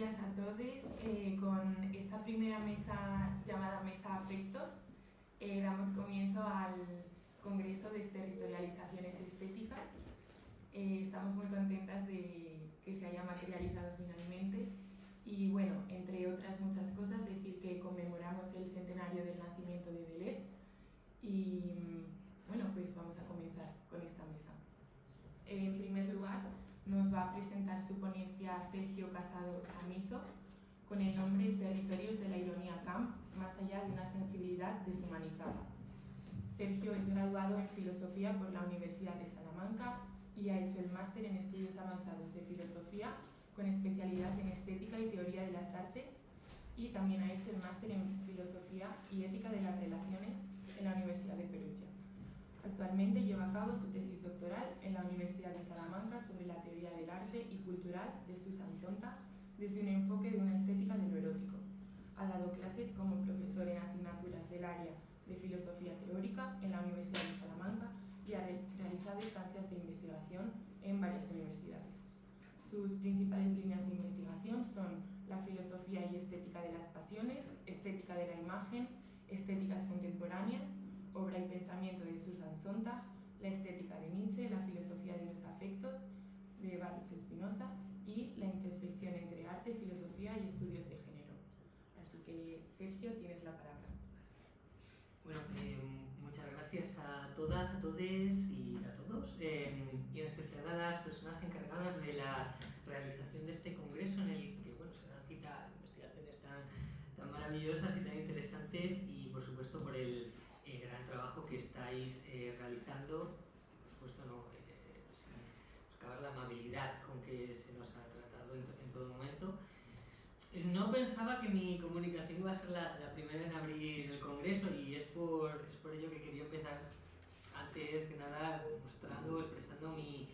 días a todos. Con esta primera mesa llamada Mesa Afectos damos comienzo al Congreso de Territorializaciones Estéticas. Estamos muy contentas de que se haya materializado finalmente y bueno, entre otras muchas cosas, decir que conmemoramos el centenario del nacimiento de Deleuze y bueno, pues vamos a comenzar con esta mesa. En primer lugar, nos va a presentar su ponencia Sergio Casado Chamizo con el nombre Territorios de la Ironía Camp, más allá de una sensibilidad deshumanizada. Sergio es graduado en Filosofía por la Universidad de Salamanca y ha hecho el máster en Estudios Avanzados de Filosofía con especialidad en Estética y Teoría de las Artes, y también ha hecho el máster en Filosofía y Ética de las Relaciones en la Universidad de Perugia. Actualmente lleva a cabo su tesis doctoral en la Universidad de Salamanca sobre la teoría del arte y cultural de Susan Sontag desde un enfoque de una estética de lo erótico. Ha dado clases como profesor en asignaturas del área de filosofía teórica en la Universidad de Salamanca y ha realizado estancias de investigación en varias universidades. Sus principales líneas de investigación son la filosofía y estética de las pasiones, estética de la imagen, estéticas contemporáneas, obra y pensamiento de Susan Sontag, la estética de Nietzsche, la filosofía de los afectos de Baruch Spinoza y la intersección entre arte, filosofía y estudios de género. Así que, Sergio, tienes la palabra. Bueno, muchas gracias a todas, a todos y a todos, y en especial a las personas encargadas de la realización de este congreso en el que se dan cita a investigaciones tan maravillosas y tan interesantes, y por supuesto por el gran trabajo que estáis realizando, y por supuesto sin buscar la amabilidad con que se nos ha tratado en todo momento. No pensaba que mi comunicación iba a ser la primera en abrir el congreso, y es por ello que quería empezar antes que nada expresando mi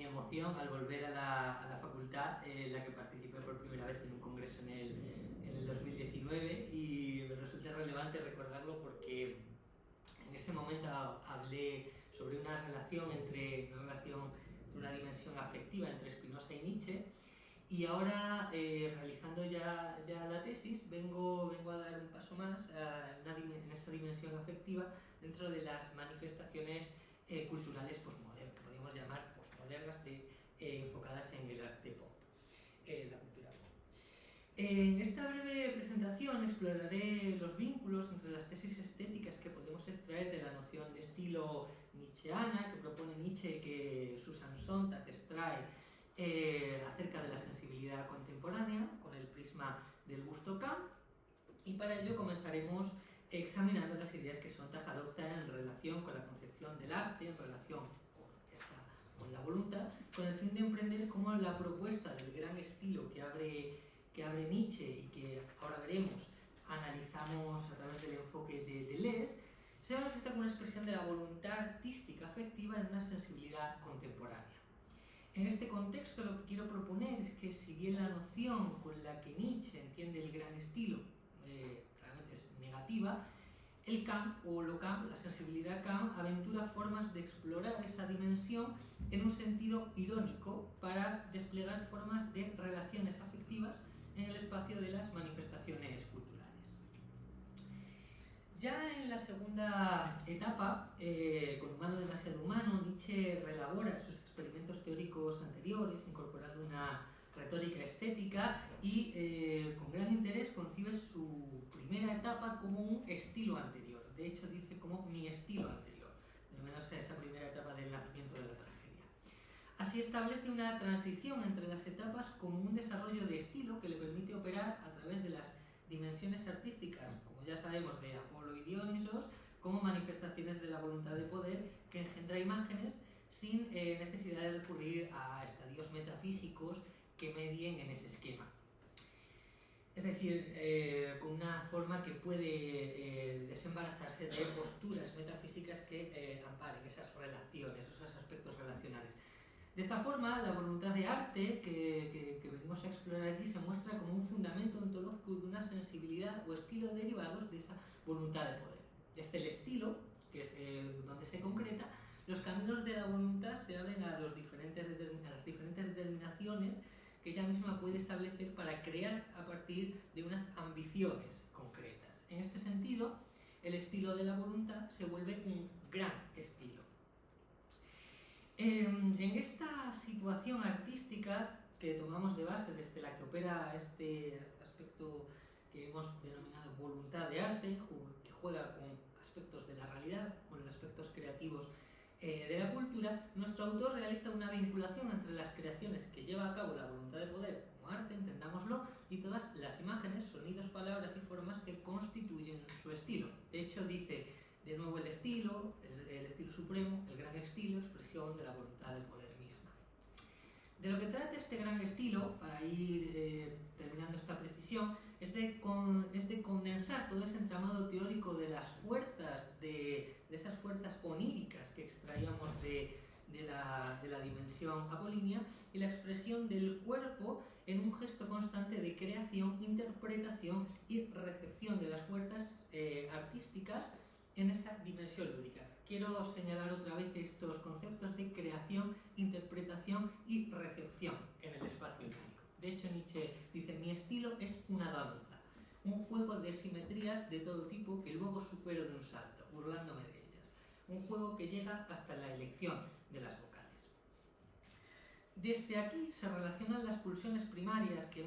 emoción al volver a la facultad, en la que participé por primera vez en un congreso en el 2019, y me resulta relevante recordarlo porque en ese momento hablé sobre una relación entre una dimensión afectiva entre Spinoza y Nietzsche. Y ahora, realizando ya la tesis, vengo a dar un paso más en esa dimensión afectiva dentro de las manifestaciones culturales postmodernas, que podríamos llamar postmodernas, enfocadas en el arte pop, la cultura pop. En esta breve presentación exploraré los vínculos entre las tesis estéticas que podemos extraer de la noción de estilo nietzscheana que propone Nietzsche, que Susan Sontag extrae acerca de la sensibilidad contemporánea con el prisma del gusto Camp, y para ello comenzaremos examinando las ideas que Sontag adopta en relación con la concepción del arte, en relación con la voluntad, con el fin de emprender cómo la propuesta del gran estilo que abre Nietzsche y que ahora veremos, analizamos a través del enfoque de Deleuze, se manifiesta como una expresión de la voluntad artística afectiva en una sensibilidad contemporánea. En este contexto, lo que quiero proponer es que, si bien la noción con la que Nietzsche entiende el gran estilo realmente es negativa, el Camp o lo Camp, la sensibilidad Camp, aventura formas de explorar esa dimensión en un sentido irónico para desplegar formas de relaciones afectivas en el espacio de las manifestaciones culturales. Ya en la segunda etapa, con Humano demasiado humano, Nietzsche reelabora sus experimentos teóricos anteriores, incorporando una retórica estética, y con gran interés concibe su primera etapa como un estilo anterior. De hecho, dice como mi estilo anterior, al menos a esa primera etapa del nacimiento de la tragedia. Así establece una transición entre las etapas como un desarrollo de estilo que le permite operar a través de las dimensiones artísticas, como ya sabemos, de Apolo y Dionisos, como manifestaciones de la voluntad de poder que engendra imágenes sin necesidad de recurrir a estadios metafísicos que medien en ese esquema. Es decir, con una forma que puede desembarazarse de posturas metafísicas que amparen esas relaciones, esos aspectos relacionales. De esta forma, la voluntad de arte que venimos a explorar aquí se muestra como un fundamento ontológico de una sensibilidad o estilo derivados de esa voluntad de poder. Desde el estilo, que es donde se concreta, los caminos de la voluntad se abren a las diferentes determinaciones que ella misma puede establecer para crear a partir de unas ambiciones concretas. En este sentido, el estilo de la voluntad se vuelve un gran estilo. En esta situación artística que tomamos de base desde la que opera este aspecto que hemos denominado voluntad de arte, que juega con aspectos de la realidad, con los aspectos creativos de la cultura, nuestro autor realiza una vinculación entre las creaciones que lleva a cabo la voluntad de poder como arte, entendámoslo, y todas las imágenes, sonidos, palabras y formas que constituyen su estilo. De hecho, dice de nuevo el estilo supremo, el gran estilo, expresión de la voluntad del poder misma. De lo que trata este gran estilo, para ir terminando esta precisión, es de condensar todo ese entramado teórico de las fuerzas, de esas fuerzas oníricas que extraíamos de la dimensión apolínea, y la expresión del cuerpo en un gesto constante de creación, interpretación y recepción de las fuerzas artísticas en esa dimensión lúdica. Quiero señalar otra vez estos conceptos de creación, interpretación y recepción en el espacio lúdico. De hecho, Nietzsche dice: mi estilo es una danza, un juego de simetrías de todo tipo que luego supero de un salto, burlándome de ellas. Un juego que llega hasta la elección de las vocales. Desde aquí se relacionan las pulsiones primarias que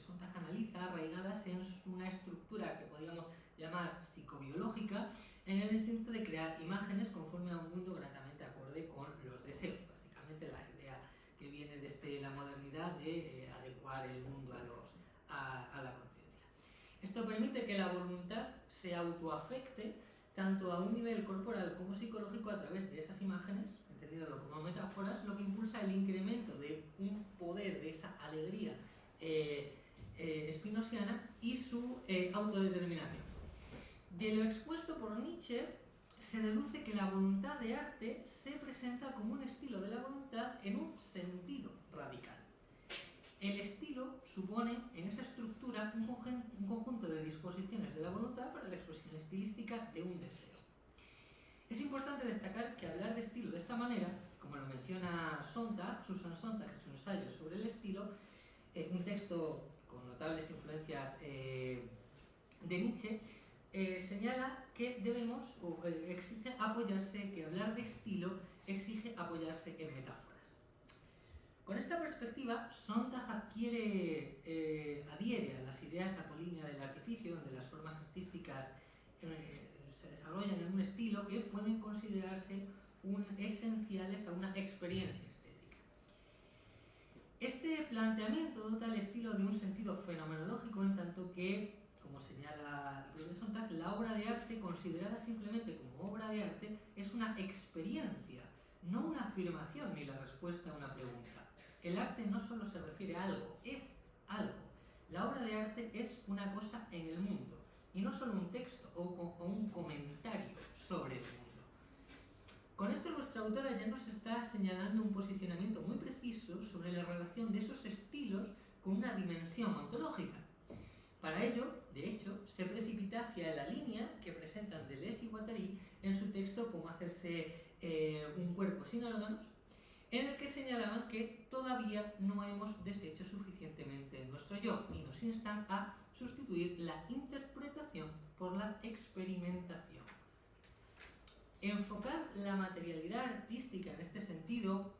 Sontag analiza, arraigadas en una estructura que podríamos llamar psicobiológica, en el instinto de crear imágenes conforme a un mundo gratamente acorde con los deseos. Básicamente la idea que viene desde la modernidad de adecuar el mundo a la conciencia. Esto permite que la voluntad se autoafecte tanto a un nivel corporal como psicológico a través de esas imágenes, entendiéndolo como metáforas, lo que impulsa el incremento de un poder, de esa alegría spinosiana y su autodeterminación. De lo expuesto por Nietzsche se deduce que la voluntad de arte se presenta como un estilo de la voluntad en un sentido radical. El estilo supone en esa estructura un conjunto de disposiciones de la voluntad para la expresión estilística de un deseo. Es importante destacar que hablar de estilo de esta manera, como lo menciona Susan Sontag en su ensayo sobre el estilo, un texto con notables influencias de Nietzsche, señala que debemos, exige apoyarse, que hablar de estilo exige apoyarse en metáforas. Con esta perspectiva, Sontag adhiere a las ideas apolínea del artificio, donde las formas artísticas se desarrollan en un estilo que pueden considerarse esenciales a una experiencia estética. Este planteamiento dota al estilo de un sentido fenomenológico, en tanto que, como señala el profesor Sontag, la obra de arte, considerada simplemente como obra de arte, es una experiencia, no una afirmación ni la respuesta a una pregunta. El arte no solo se refiere a algo, es algo. La obra de arte es una cosa en el mundo, y no solo un texto o un comentario sobre el mundo. Con esto nuestra autora ya nos está señalando un posicionamiento muy preciso sobre la relación de esos estilos con una dimensión ontológica. Para ello, de hecho, se precipita hacia la línea que presentan Deleuze y Guattari en su texto Cómo hacerse un cuerpo sin órganos, en el que señalaban que todavía no hemos deshecho suficientemente nuestro yo y nos instan a sustituir la interpretación por la experimentación. Enfocar la materialidad artística en este sentido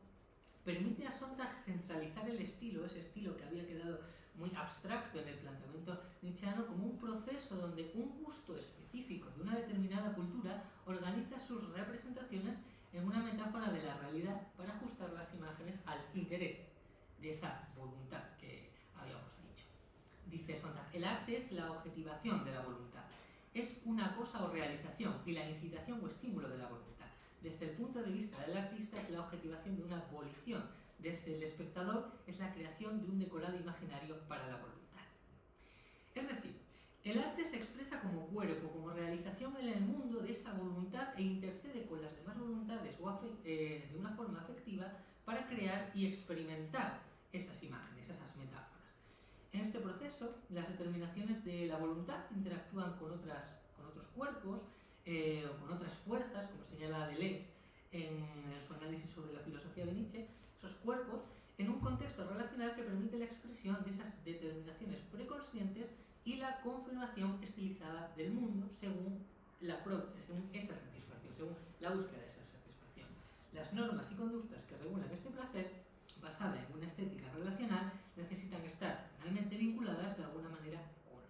permite a Sontag centralizar el estilo, ese estilo que había quedado muy abstracto en el planteamiento nietzscheano, como un proceso donde un gusto específico de una determinada cultura organiza sus representaciones en una metáfora de la realidad para ajustar las imágenes al interés de esa voluntad que habíamos dicho. Dice Sontag: el arte es la objetivación de la voluntad, es una cosa o realización y la incitación o estímulo de la voluntad. Desde el punto de vista del artista es la objetivación de una volición, desde el espectador es la creación de un decorado imaginario para la voluntad. Es decir, el arte se expresa como cuerpo, como realización en el mundo de esa voluntad e intercede con las demás voluntades de una forma afectiva para crear y experimentar esas imágenes, esas metáforas. En este proceso, las determinaciones de la voluntad interactúan con otros cuerpos o con otras fuerzas, como señala Deleuze en su análisis sobre la filosofía de Nietzsche, esos cuerpos en un contexto relacional que expresión de esas determinaciones preconscientes y la confirmación estilizada del mundo según esa satisfacción, según la búsqueda de esa satisfacción. Las normas y conductas que regulan este placer, basada en una estética relacional, necesitan estar finalmente vinculadas de alguna manera con,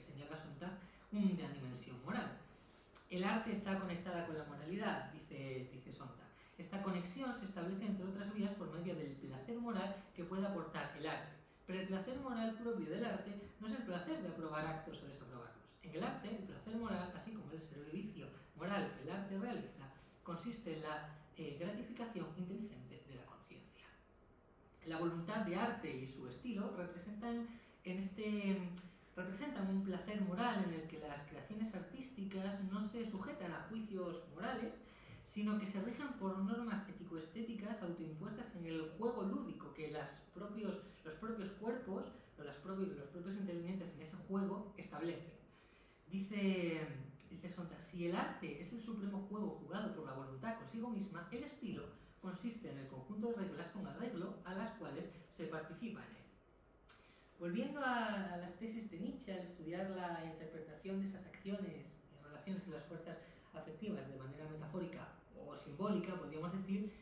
señala Sontag, una dimensión moral. El arte está conectada con la moralidad, dice Sontag. Esta conexión se establece, entre otras vías, por medio del placer moral que puede aportar el arte. Pero el placer moral propio del arte no es el placer de aprobar actos o desaprobarlos. En el arte, el placer moral, así como el servicio moral que el arte realiza, consiste en la gratificación inteligente de la conciencia. La voluntad de arte y su estilo representan un placer moral en el que las creaciones artísticas no se sujetan a juicios morales, sino que se rigen por normas ético-estéticas autoimpuestas en el juego lúdico que los propios cuerpos o los propios intervinientes en ese juego establecen. Dice Sontag, si el arte es el supremo juego jugado por la voluntad consigo misma, el estilo consiste en el conjunto de reglas con arreglo a las cuales se participa en él. Volviendo a las tesis de Nietzsche, al estudiar la interpretación de esas acciones y relaciones en las fuerzas afectivas de manera metafórica o simbólica, podríamos decir,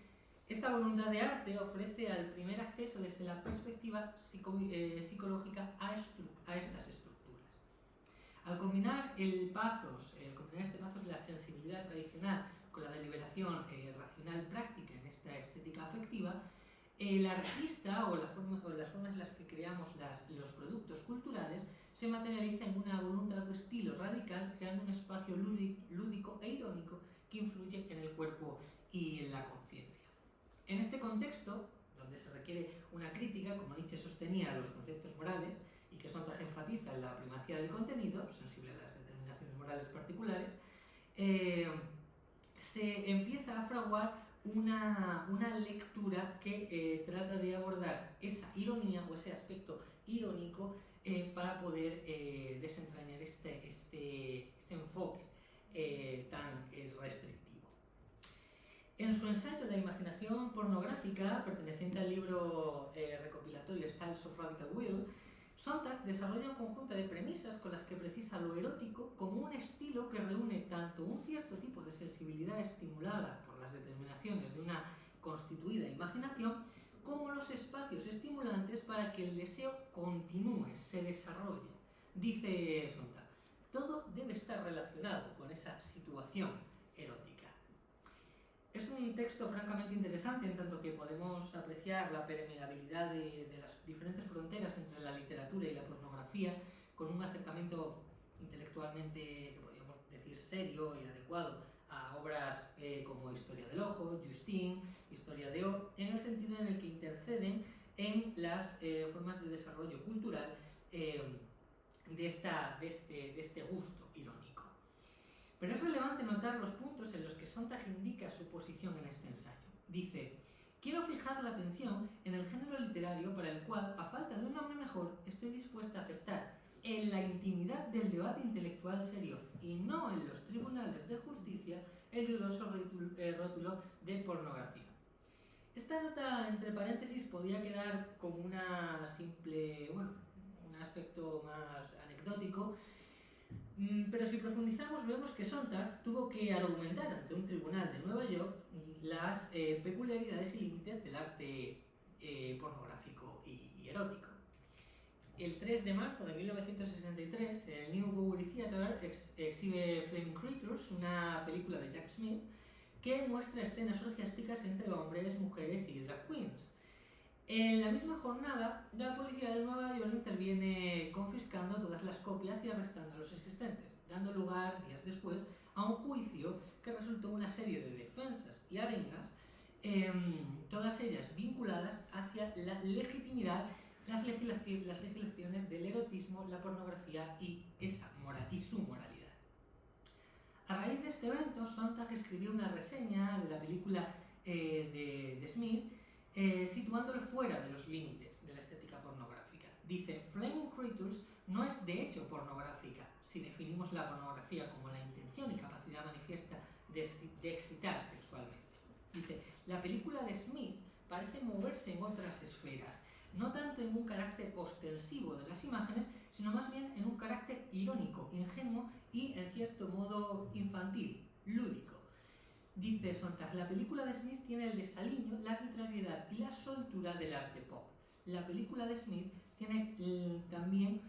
esta voluntad de arte ofrece al primer acceso desde la perspectiva psicológica a estas estructuras. Al combinar este pathos, la sensibilidad tradicional, con la deliberación racional práctica en esta estética afectiva, el artista o las formas en las que creamos los productos culturales se materializa en una voluntad o estilo radical, creando un espacio lúdico e irónico que influye en el cuerpo y en la conciencia. En este contexto, donde se requiere una crítica, como Nietzsche sostenía, a los conceptos morales y que Sontag enfatiza en la primacía del contenido, sensible a las determinaciones morales particulares, se empieza a fraguar una lectura que trata de abordar esa ironía o ese aspecto irónico para poder desentrañar este enfoque tan restrictivo. En su ensayo de imaginación pornográfica, perteneciente al libro recopilatorio Styles of Radical Will, Sontag desarrolla un conjunto de premisas con las que precisa lo erótico como un estilo que reúne tanto un cierto tipo de sensibilidad estimulada por las determinaciones de una constituida imaginación, como los espacios estimulantes para que el deseo continúe, se desarrolle. Dice Sontag, todo debe estar relacionado con esa situación erótica. Es un texto francamente interesante en tanto que podemos apreciar la permeabilidad de las diferentes fronteras entre la literatura y la pornografía con un acercamiento intelectualmente, que podríamos decir, serio y adecuado a obras como Historia del Ojo, Justine, Historia de O, en el sentido en el que interceden en las formas de desarrollo cultural de este gusto irónico. Pero es relevante notar los puntos en los que Sontag indica su posición en este ensayo. Dice, quiero fijar la atención en el género literario para el cual, a falta de un nombre mejor, estoy dispuesta a aceptar en la intimidad del debate intelectual serio y no en los tribunales de justicia el dudoso rótulo de pornografía. Esta nota entre paréntesis podía quedar como una simple, un aspecto más anecdótico, pero si profundizamos vemos que Sontag tuvo que argumentar ante un tribunal de Nueva York las peculiaridades y límites del arte pornográfico y erótico. El 3 de marzo de 1963, el New Bowery Theatre exhibe Flaming Creatures, una película de Jack Smith, que muestra escenas orgiásticas entre hombres, mujeres y drag queens. En la misma jornada, la policía de Nueva York interviene confiscando todas las copias y arrestando a los asistentes, dando lugar, días después, a un juicio que resultó una serie de defensas y arengas, todas ellas vinculadas hacia la legitimidad, las legislaciones del erotismo, la pornografía y su moralidad. A raíz de este evento, Sontag escribió una reseña de la película de Smith, situándolo fuera de los límites de la estética pornográfica. Dice, Flaming Creatures no es de hecho pornográfica, si definimos la pornografía como la intención y capacidad manifiesta de excitar sexualmente. Dice, la película de Smith parece moverse en otras esferas, no tanto en un carácter ostensivo de las imágenes, sino más bien en un carácter irónico, ingenuo y, en cierto modo, infantil, lúdico. Dice Sontag, la película de Smith tiene el desaliño, la arbitrariedad y la soltura del arte pop. La película de Smith tiene también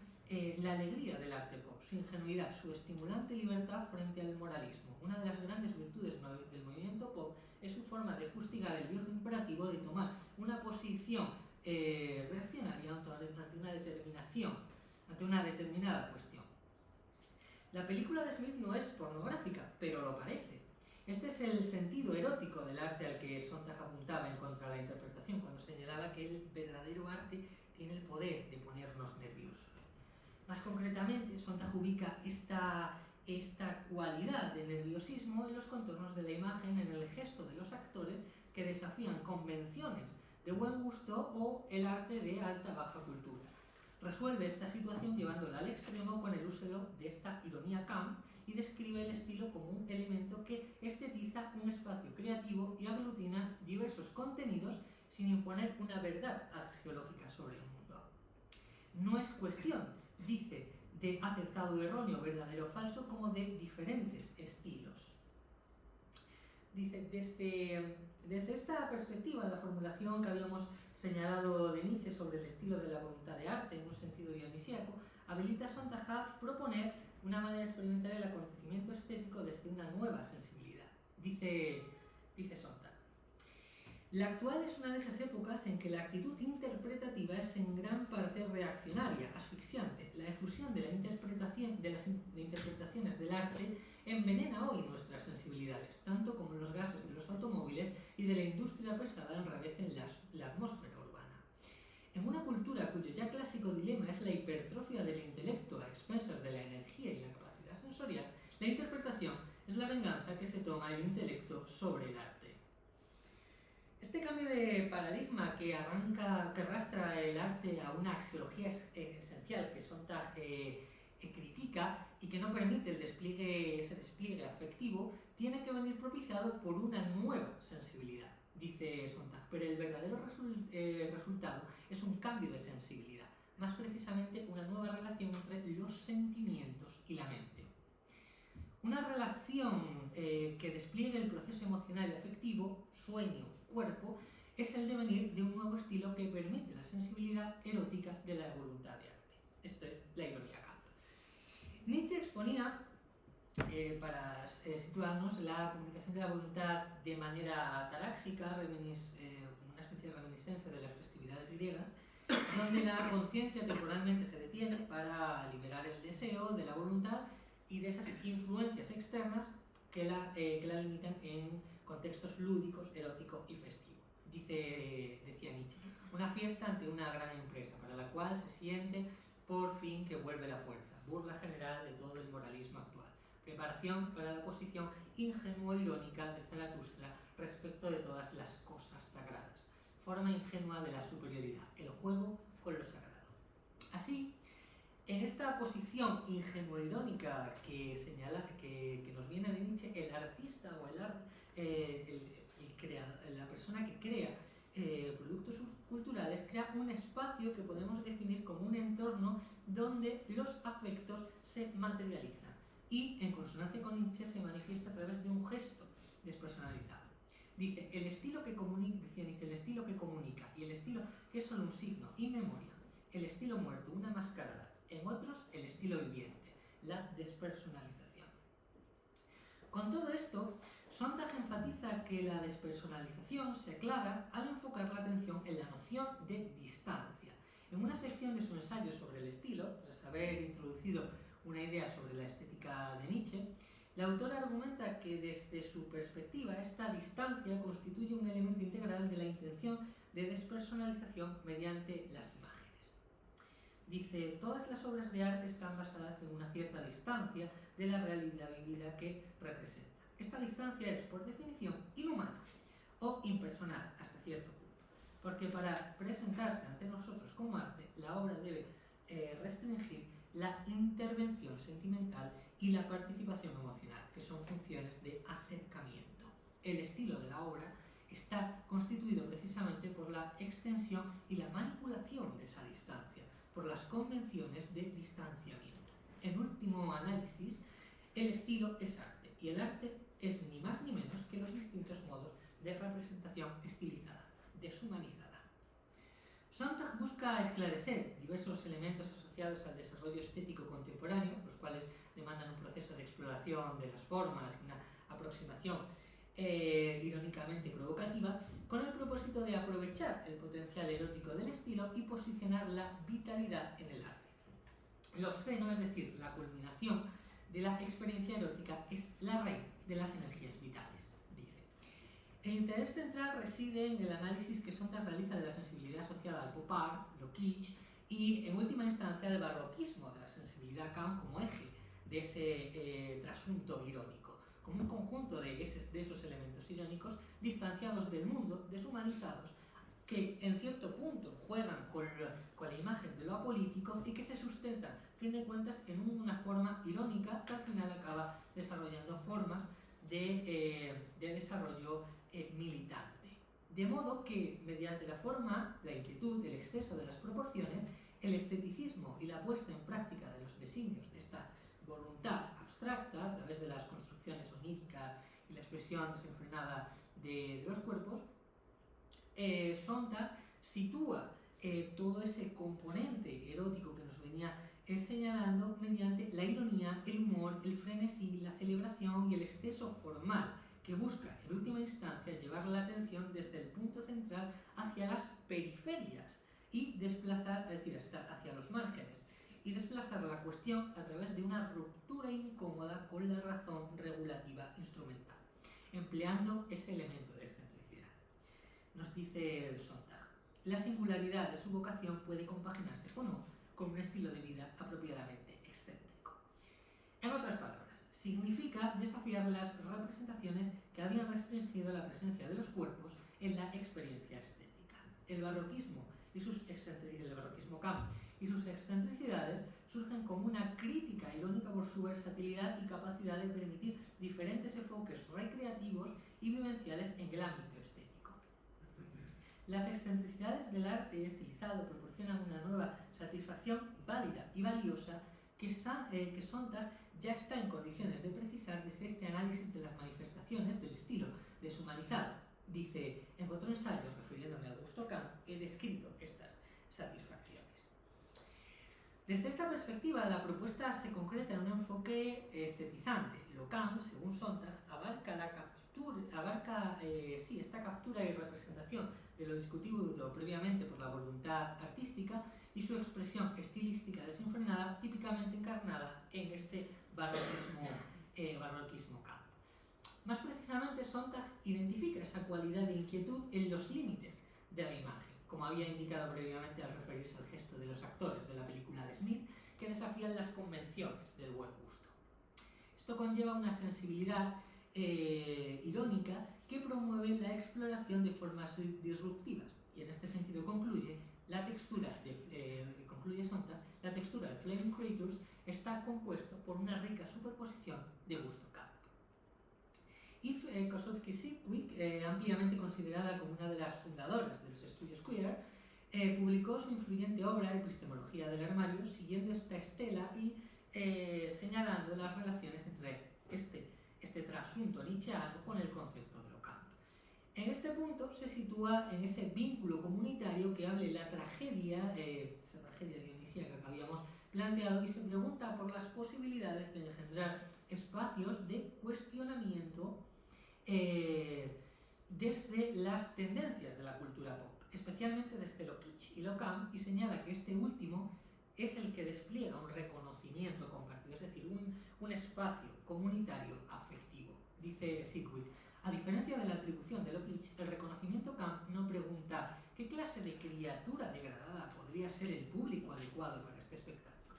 la alegría del arte pop, su ingenuidad, su estimulante libertad frente al moralismo. Una de las grandes virtudes del movimiento pop es su forma de fustigar el viejo imperativo de tomar una posición reaccionaria ante una determinada cuestión. La película de Smith no es pornográfica, pero lo parece. Este es el sentido erótico del arte al que Sontag apuntaba en contra de la interpretación, cuando señalaba que el verdadero arte tiene el poder de ponernos nerviosos. Más concretamente, Sontag ubica esta cualidad de nerviosismo en los contornos de la imagen, en el gesto de los actores que desafían convenciones de buen gusto o el arte de alta-baja cultura. Resuelve esta situación llevándola al extremo con el uso de esta ironía camp y describe el estilo como un elemento que estetiza un espacio creativo y aglutina diversos contenidos sin imponer una verdad axiológica sobre el mundo. No es cuestión, dice, de acertado o erróneo, verdadero o falso, como de diferentes estilos. Dice, desde esta perspectiva, la formulación que habíamos señalado de Nietzsche sobre el estilo de la voluntad de arte en un sentido dionisíaco, habilita a Sontag a proponer una manera de experimentar el acontecimiento estético desde una nueva sensibilidad. Dice Sontag, la actual es una de esas épocas en que la actitud interpretativa es en gran parte reaccionaria, asfixiante. La efusión de las interpretaciones del arte envenena hoy nuestras sensibilidades, tanto como los gases de los automóviles y de la industria pesada enrarecen la atmósfera urbana. En una cultura cuyo ya clásico dilema es la hipertrofia del intelecto a expensas de la energía y la capacidad sensorial, la interpretación es la venganza que se toma el intelecto sobre el arte. Este cambio de paradigma que arrastra el arte a una axiología esencial que Sontag critica y que no permite ese despliegue afectivo, tiene que venir propiciado por una nueva sensibilidad, dice Sontag, pero el verdadero resultado es un cambio de sensibilidad, más precisamente una nueva relación entre los sentimientos y la mente. Una relación que despliegue el proceso emocional y afectivo, sueño, cuerpo, es el devenir de un nuevo estilo que permite la sensibilidad erótica de la voluntad de arte. Esto es la ironía camp. Nietzsche exponía, para situarnos, la comunicación de la voluntad de manera ataráxica, una especie de reminiscencia de las festividades griegas, donde la conciencia temporalmente se detiene para liberar el deseo de la voluntad y de esas influencias externas que la limitan en contextos lúdicos, erótico y festivo. Decía Nietzsche, una fiesta ante una gran empresa, para la cual se siente por fin que vuelve la fuerza, burla general de todo el moralismo actual, preparación para la posición ingenuo-irónica de Zaratustra respecto de todas las cosas sagradas, forma ingenua de la superioridad, el juego con lo sagrado. Así, en esta posición ingenuo-irónica que nos viene de Nietzsche, el artista o la persona que crea productos culturales crea un espacio que podemos definir como un entorno donde los afectos se materializan y, en consonancia con Nietzsche, se manifiesta a través de un gesto despersonalizado. Dice, el estilo que comunica y el estilo que es solo un signo y memoria, el estilo muerto, una mascarada, en otros el estilo viviente, la despersonalización. Con todo esto, Sontag enfatiza que la despersonalización se aclara al enfocar la atención en la noción de distancia. En una sección de su ensayo sobre el estilo, tras haber introducido una idea sobre la estética de Nietzsche, la autora argumenta que desde su perspectiva esta distancia constituye un elemento integral de la intención de despersonalización mediante las imágenes. Dice, todas las obras de arte están basadas en una cierta distancia de la realidad vivida que representa. Esta distancia es, por definición, inhumana o impersonal hasta cierto punto, porque para presentarse ante nosotros como arte, la obra debe restringir la intervención sentimental y la participación emocional, que son funciones de acercamiento. El estilo de la obra está constituido precisamente por la extensión y la manipulación de esa distancia, por las convenciones de distanciamiento. En último análisis, el estilo es arte, y el arte es ni más ni menos que los distintos modos de representación estilizada, deshumanizada. Sontag busca esclarecer diversos elementos asociados al desarrollo estético contemporáneo, los cuales demandan un proceso de exploración de las formas y una aproximación irónicamente provocativa, con el propósito de aprovechar el potencial erótico del estilo y posicionar la vitalidad en el arte. El obsceno, es decir, la culminación de la experiencia erótica, es la raíz de las energías vitales, dice. El interés central reside en el análisis que Sontag realiza de la sensibilidad asociada al pop art, lo kitsch, y en última instancia el barroquismo de la sensibilidad Kant como eje de ese trasunto irónico, como un conjunto de esos elementos irónicos distanciados del mundo, deshumanizados, que en cierto punto juegan con la imagen de lo apolítico y que se sustentan, a fin de cuentas, en una forma irónica que al final acaba desarrollando formas de desarrollo militante. De modo que, mediante la forma, la inquietud, el exceso de las proporciones, el esteticismo y la puesta en práctica de los designios de esta voluntad abstracta, a través de las construcciones oníricas y la expresión desenfrenada de los cuerpos, Sontag sitúa todo ese componente erótico que nos venía señalando mediante la ironía, el humor, el frenesí, la celebración y el exceso formal, que busca, en última instancia, llevar la atención desde el punto central hacia las periferias y desplazar, es decir, hacia los márgenes, y desplazar la cuestión a través de una ruptura incómoda con la razón regulativa instrumental, empleando ese elemento de excentricidad. Nos dice Sontag, la singularidad de su vocación puede compaginarse o no con un estilo de vida apropiadamente excéntrico. En otras palabras, significa desafiar las representaciones que habían restringido la presencia de los cuerpos en la experiencia estética. El barroquismo Kant y sus excentricidades surgen como una crítica irónica por su versatilidad y capacidad de permitir diferentes enfoques recreativos y vivenciales en el ámbito estético. Las excentricidades del arte estilizado proporcionan una nueva satisfacción válida y valiosa que Sontag ya está en condiciones de precisar desde este análisis de las manifestaciones del estilo deshumanizado. Dice, en otro ensayo, refiriéndome a Augusto Kant, he descrito estas satisfacciones. Desde esta perspectiva, la propuesta se concreta en un enfoque estetizante. Lo Kant, según Sontag, abarca esta captura y representación de lo discutido previamente por la voluntad artística y su expresión estilística desenfrenada, típicamente encarnada en este barroquismo Kant. Más precisamente, Sontag identifica esa cualidad de inquietud en los límites de la imagen, como había indicado previamente al referirse al gesto de los actores de la película de Smith, que desafían las convenciones del buen gusto. Esto conlleva una sensibilidad irónica que promueve la exploración de formas disruptivas, y en este sentido concluye Sontag, la textura de Flaming Creatures está compuesto por una rica superposición de gusto Kant. Eve Kosofsky-Sidgwick, ampliamente considerada como una de las fundadoras de los estudios queer, publicó su influyente obra Epistemología del armario siguiendo esta estela y señalando las relaciones entre este trasunto nietzscheano con el concepto de lo Kant. En este punto se sitúa en ese vínculo comunitario que hable la tragedia, esa tragedia dionisíaca que habíamos planteado, y se pregunta por las posibilidades de engendrar espacios de cuestionamiento desde las tendencias de la cultura pop, especialmente desde lo kitsch y lo Kant, y señala que este último es el que despliega un reconocimiento compartido, es decir, un espacio comunitario afectivo. Dice Sidgwick, a diferencia de la atribución de lo kitsch, el reconocimiento Kant no pregunta qué clase de criatura degradada podría ser el público adecuado para este espectáculo.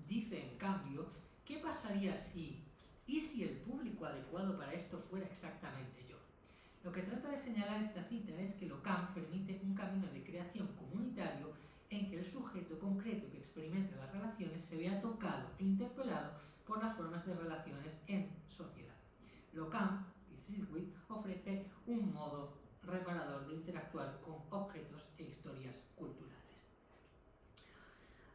Dice, en cambio, ¿qué pasaría si el público adecuado para esto fuera exactamente yo? Lo que trata de señalar esta cita es que lo Kant permite un camino de creación comunitario en que el sujeto concreto que experimenta las relaciones se vea tocado e interpelado por las formas de relaciones en sociedad. Lo Kant, dice Sidgwick, ofrece un modo reparador de interactuar con objetos e historias culturales.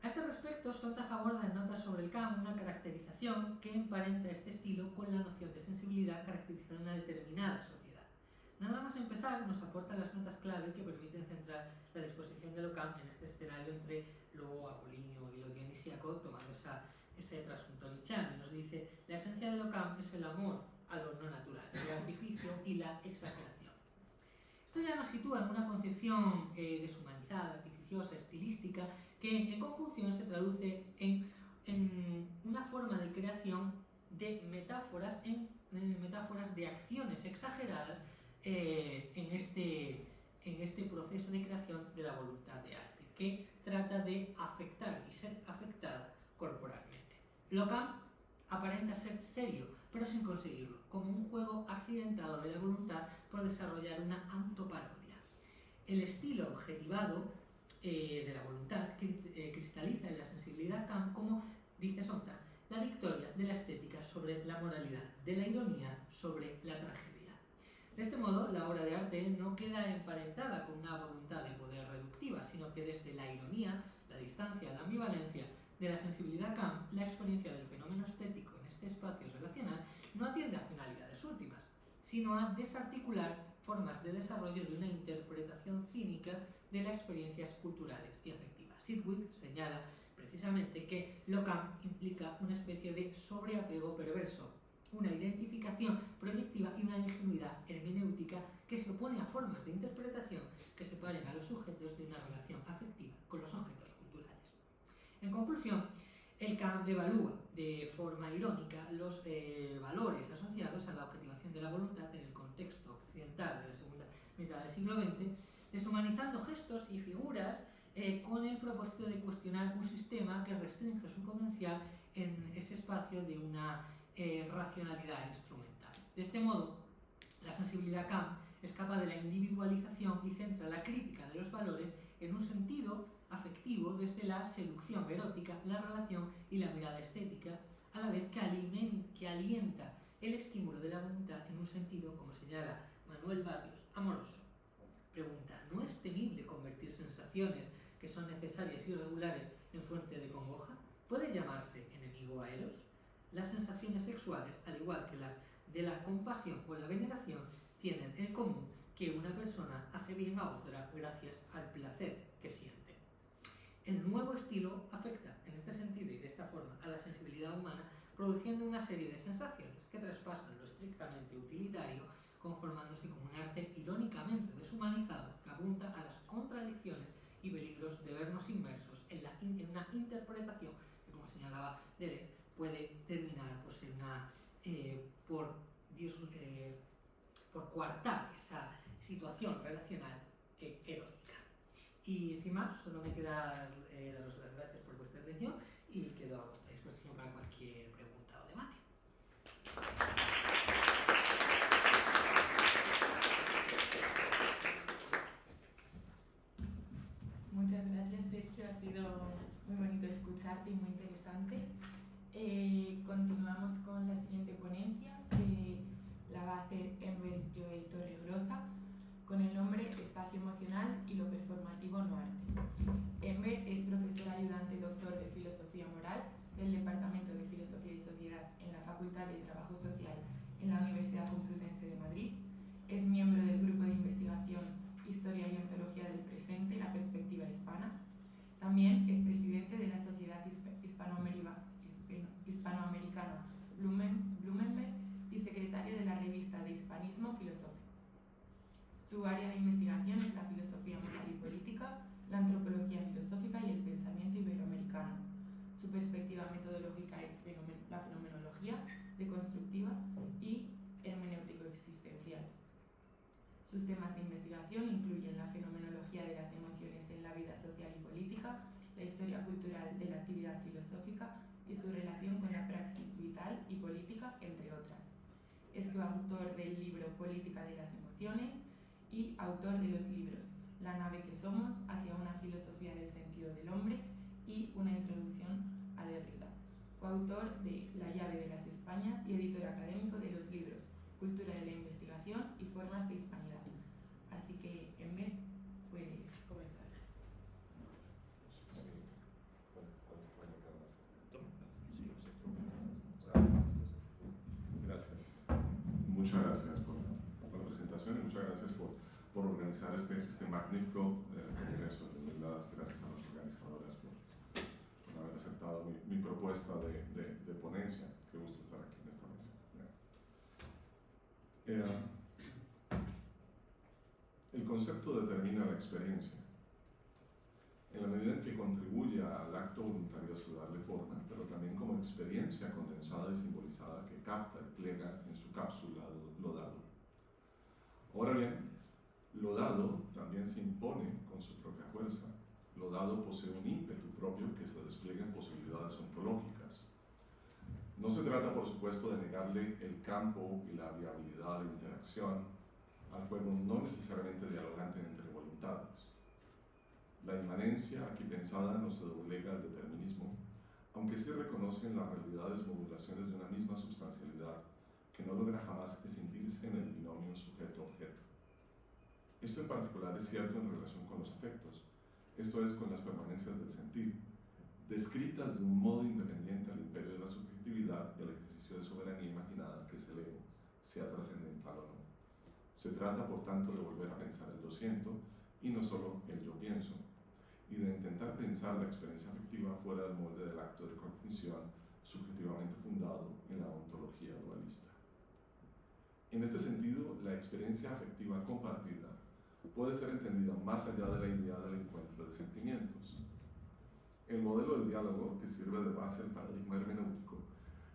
A este respecto, Sontag aborda en Notas sobre el Kant una caracterización que emparenta este estilo con la noción de sensibilidad caracterizada en una determinada sociedad. Nada más empezar, nos aporta las notas clave que permiten centrar la disposición de Ockham en este escenario entre lo apolíneo y lo dionisíaco, tomando ese trasunto nietzscheano. Nos dice: la esencia de Ockham es el amor a lo no natural, el artificio y la exageración. Esto ya nos sitúa en una concepción deshumanizada, artificiosa, estilística, que en conjunción se traduce en una forma de creación de metáforas, metáforas de acciones exageradas en este proceso de creación de la voluntad de arte, que trata de afectar y ser afectada corporalmente. Ockham aparenta ser serio, pero sin conseguirlo, como un juego accidentado de la voluntad por desarrollar una autoparodia. El estilo objetivado de la voluntad cristaliza en la sensibilidad Kant como, dice Sontag, la victoria de la estética sobre la moralidad, de la ironía sobre la tragedia. De este modo, la obra de arte no queda emparentada con una voluntad de poder reductiva, sino que desde la ironía, la distancia, la ambivalencia de la sensibilidad Kant, la experiencia del fenómeno estético en este espacio relacional no atiende a finalidades últimas, sino a desarticular formas de desarrollo de una interpretación cínica de las experiencias culturales y afectivas. Sidgwick señala precisamente que Ockham implica una especie de sobreapego perverso, una identificación proyectiva y una ingenuidad hermenéutica que se opone a formas de interpretación que separen a los sujetos de una relación afectiva con los objetos culturales. En conclusión, el Kant devalúa de forma irónica los valores asociados a la objetivación de la voluntad en el contexto occidental de la segunda mitad del siglo XX, deshumanizando gestos y figuras con el propósito de cuestionar un sistema que restringe su potencial en ese espacio de una racionalidad instrumental. De este modo, la sensibilidad Kant escapa de la individualización y centra la crítica de los valores en un sentido afectivo desde la seducción erótica, la relación y la mirada estética, a la vez que alienta el estímulo de la voluntad en un sentido, como señala Manuel Barrios, amoroso. Pregunta: ¿no es temible convertir sensaciones que son necesarias y regulares en fuente de congoja? ¿Puede llamarse enemigo a Eros? Las sensaciones sexuales, al igual que las de la compasión o la veneración, tienen en común que una persona hace bien a otra gracias al placer que siente. El nuevo estilo afecta, en este sentido y de esta forma, a la sensibilidad humana, produciendo una serie de sensaciones que traspasan lo estrictamente utilitario, conformándose como un arte irónicamente deshumanizado que apunta a las contradicciones y peligros de vernos inmersos en una interpretación que, como señalaba Deleuze, puede terminar por coartar esa situación relacional erótica. Y sin más, solo me queda daros las gracias por vuestra atención y quedo a vuestra disposición para cualquier pregunta o debate. Muchas gracias, Sergio. Ha sido muy bonito escucharte y muy interesante. Continuamos con la siguiente ponencia, que la va a hacer Enver Joel Torregroza, con el nombre Espacio Emocional y lo performativo no arte. Enver es profesor ayudante doctor de Filosofía Moral del Departamento de Filosofía y Sociedad en la Facultad de Trabajo Social en la Universidad Complutense de Madrid. Es miembro del Grupo de Investigación Historia y Ontología del Presente, la Perspectiva Hispana. También es presidente de la Sociedad Hispanoamericana Blumenberg y secretario de la revista de Hispanismo Filosófico. Su área de investigación es la filosofía moral y política, la antropología filosófica y el pensamiento iberoamericano. Su perspectiva metodológica es la fenomenología deconstructiva y hermenéutico existencial. Sus temas de investigación incluyen la fenomenología de las emociones en la vida social y política, la historia cultural de la actividad filosófica y su relación con la praxis vital y política, entre otras. Es coautor del libro Política de las Emociones y autor de los libros La nave que somos, hacia una filosofía del sentido del hombre y una introducción a Derrida. Coautor de La llave de las Españas y editor académico de los libros Cultura de la investigación y Formas de hispanidad. Así que, Enver, puedes comenzar. Gracias. Muchas gracias por la presentación y muchas gracias por organizar este magnífico congreso. Gracias a las organizadoras por haber aceptado mi propuesta de ponencia. Qué gusto estar aquí en esta mesa. El concepto determina la experiencia. En la medida en que contribuye al acto voluntarioso de darle forma, pero también como experiencia condensada y simbolizada que capta y plega en su cápsula lo dado. Ahora bien, lo dado también se impone con su propia fuerza. Lo dado posee un ímpetu propio que se despliega en posibilidades ontológicas. No se trata, por supuesto, de negarle el campo y la viabilidad de la interacción al juego no necesariamente dialogante entre voluntades. La inmanencia, aquí pensada, no se doblega al determinismo, aunque sí reconocen las realidades modulaciones de una misma substancialidad que no logra jamás escindirse en el binomio sujeto-objeto. Esto en particular es cierto en relación con los afectos, esto es, con las permanencias del sentir, descritas de un modo independiente al imperio de la subjetividad y al ejercicio de soberanía imaginada que es el ego, sea trascendental o no. Se trata, por tanto, de volver a pensar el yo siento y no solo el yo pienso, y de intentar pensar la experiencia afectiva fuera del molde del acto de cognición subjetivamente fundado en la ontología dualista. En este sentido, la experiencia afectiva compartida puede ser entendida más allá de la idea del encuentro de sentimientos. El modelo del diálogo, que sirve de base al paradigma hermenéutico,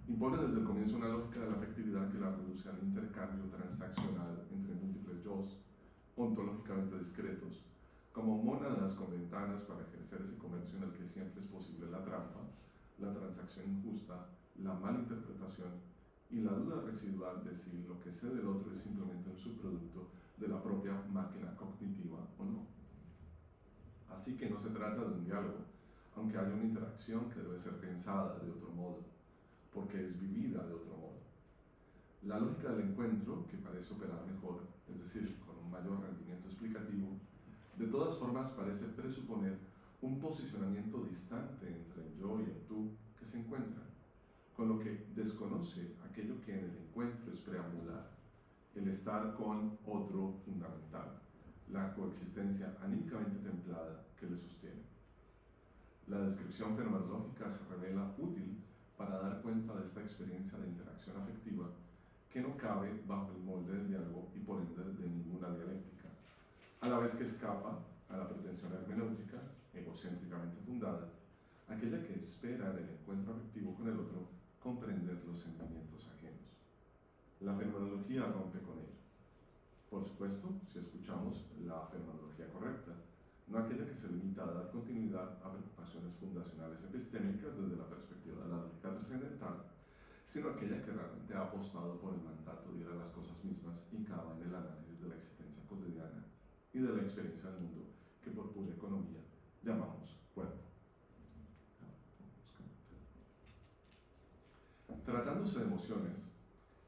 impone desde el comienzo una lógica de la afectividad que la reduce al intercambio transaccional entre múltiples yos, ontológicamente discretos, como mónadas con ventanas para ejercer ese comercio en el que siempre es posible la trampa, la transacción injusta, la malinterpretación y la duda residual de si lo que sé del otro es simplemente un subproducto de la propia máquina cognitiva o no. Así que no se trata de un diálogo, aunque haya una interacción que debe ser pensada de otro modo, porque es vivida de otro modo. La lógica del encuentro, que parece operar mejor, es decir, con un mayor rendimiento explicativo, de todas formas parece presuponer un posicionamiento distante entre el yo y el tú que se encuentran, con lo que desconoce aquello que en el encuentro es preambular, el estar con otro fundamental, la coexistencia anímicamente templada que le sostiene. La descripción fenomenológica se revela útil para dar cuenta de esta experiencia de interacción afectiva que no cabe bajo el molde del diálogo y por ende de ninguna dialéctica, a la vez que escapa a la pretensión hermenéutica, egocéntricamente fundada, aquella que espera en el encuentro afectivo con el otro comprender los sentimientos ajenos. La fenomenología rompe con ello. Por supuesto, si escuchamos la fenomenología correcta, no aquella que se limita a dar continuidad a preocupaciones fundacionales epistémicas desde la perspectiva de la lógica trascendental, sino aquella que realmente ha apostado por el mandato de ir a las cosas mismas y cava en el análisis de la existencia cotidiana y de la experiencia del mundo que por pura economía llamamos cuerpo. Tratándose de emociones,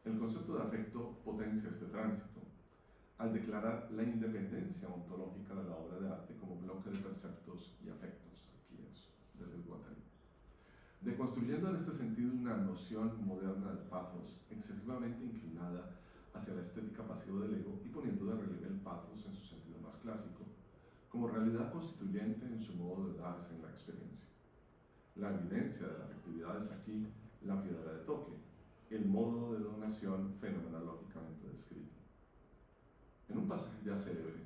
el concepto de afecto potencia este tránsito al declarar la independencia ontológica de la obra de arte como bloque de perceptos y afectos, aquí es Deleuze Guattari, deconstruyendo en este sentido una noción moderna del pathos excesivamente inclinada hacia la estética pasiva del ego y poniendo de relieve el pathos en su sentido más clásico, como realidad constituyente en su modo de darse en la experiencia. La evidencia de la afectividad es aquí la piedra de toque, el modo de donación fenomenológicamente descrito. En un pasaje ya célebre,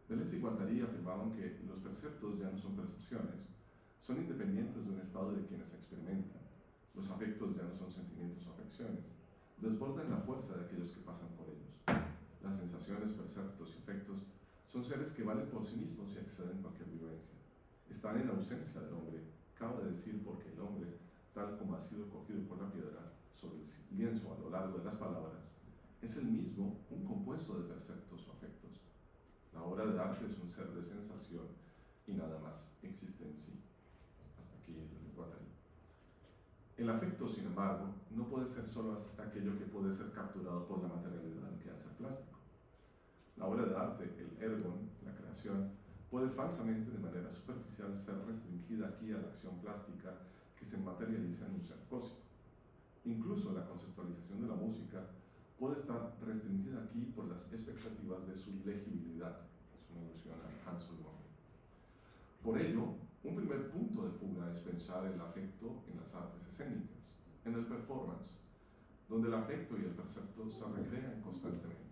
Deleuze y Guattari afirmaban que los perceptos ya no son percepciones, son independientes de un estado de quienes experimentan. Los afectos ya no son sentimientos o afecciones, desbordan la fuerza de aquellos que pasan por ellos. Las sensaciones, perceptos y afectos son seres que valen por sí mismos y exceden cualquier vivencia. Están en ausencia del hombre, cabe decir, porque el hombre, tal como ha sido cogido por la piedra sobre el lienzo a lo largo de las palabras, es el mismo un compuesto de perceptos o afectos. La obra de arte es un ser de sensación y nada más existe en sí. Hasta aquí Deleuze Guattari. El afecto, sin embargo, no puede ser solo aquello que puede ser capturado por la materialidad del quehacer plástico. La obra de arte, el ergon, la creación, puede falsamente, de manera superficial, ser restringida aquí a la acción plástica que se materializa en un ser cósmico. Incluso la conceptualización de la música puede estar restringida aquí por las expectativas de su legibilidad. Es una alusión a Hans Blumenbach. Por ello, un primer punto de fuga es pensar el afecto en las artes escénicas, en el performance, donde el afecto y el percepto se recrean constantemente.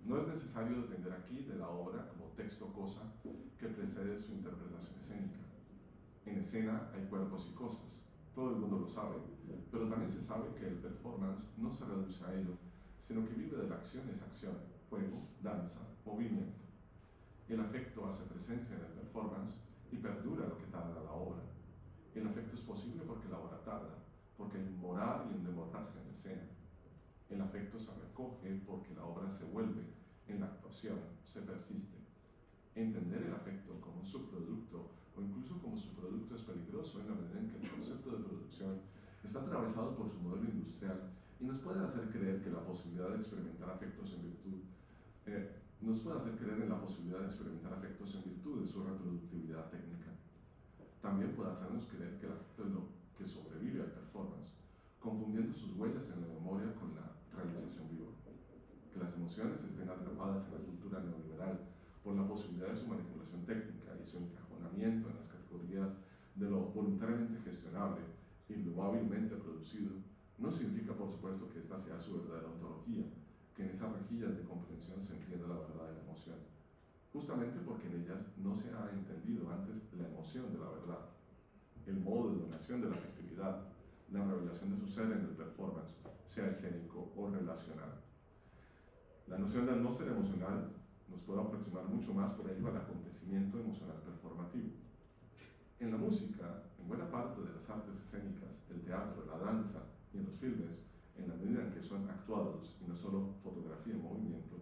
No es necesario depender aquí de la obra como texto-cosa que precede su interpretación escénica. En escena hay cuerpos y cosas, todo el mundo lo sabe, pero también se sabe que el performance no se reduce a ello, sino que vive de la acción es acción, juego, danza, movimiento. El afecto hace presencia en el performance y perdura lo que tarda la obra. El afecto es posible porque la obra tarda, porque hay un morar y un demorarse en la escena. El afecto se recoge porque la obra se vuelve en la actuación, se persiste. Entender el afecto como un subproducto o incluso como subproducto es peligroso en la medida en que el concepto de producción está atravesado por su modelo industrial y nos puede hacer creer que la posibilidad de experimentar afectos en virtud nos puede hacer creer en la posibilidad de experimentar afectos en virtud de su reproductividad técnica. También puede hacernos creer que el afecto es lo que sobrevive al performance, confundiendo sus huellas en la memoria con la realización viva. Que las emociones estén atrapadas en la cultura neoliberal por la posibilidad de su manipulación técnica y su encajonamiento en las categorías de lo voluntariamente gestionable y lo hábilmente producido, no significa, por supuesto, que esta sea su verdadera ontología, que en esas rejillas de comprensión se entienda la verdad de la emoción, justamente porque en ellas no se ha entendido antes la emoción de la verdad, el modo de donación de la afectividad, la revelación de su ser en el performance, sea escénico o relacional. La noción de atmósfera emocional nos puede aproximar mucho más por ello al acontecimiento emocional performativo. En la música, en buena parte de las artes escénicas, el teatro, la danza y en los filmes, en la medida en que son actuados y no solo fotografía en movimiento,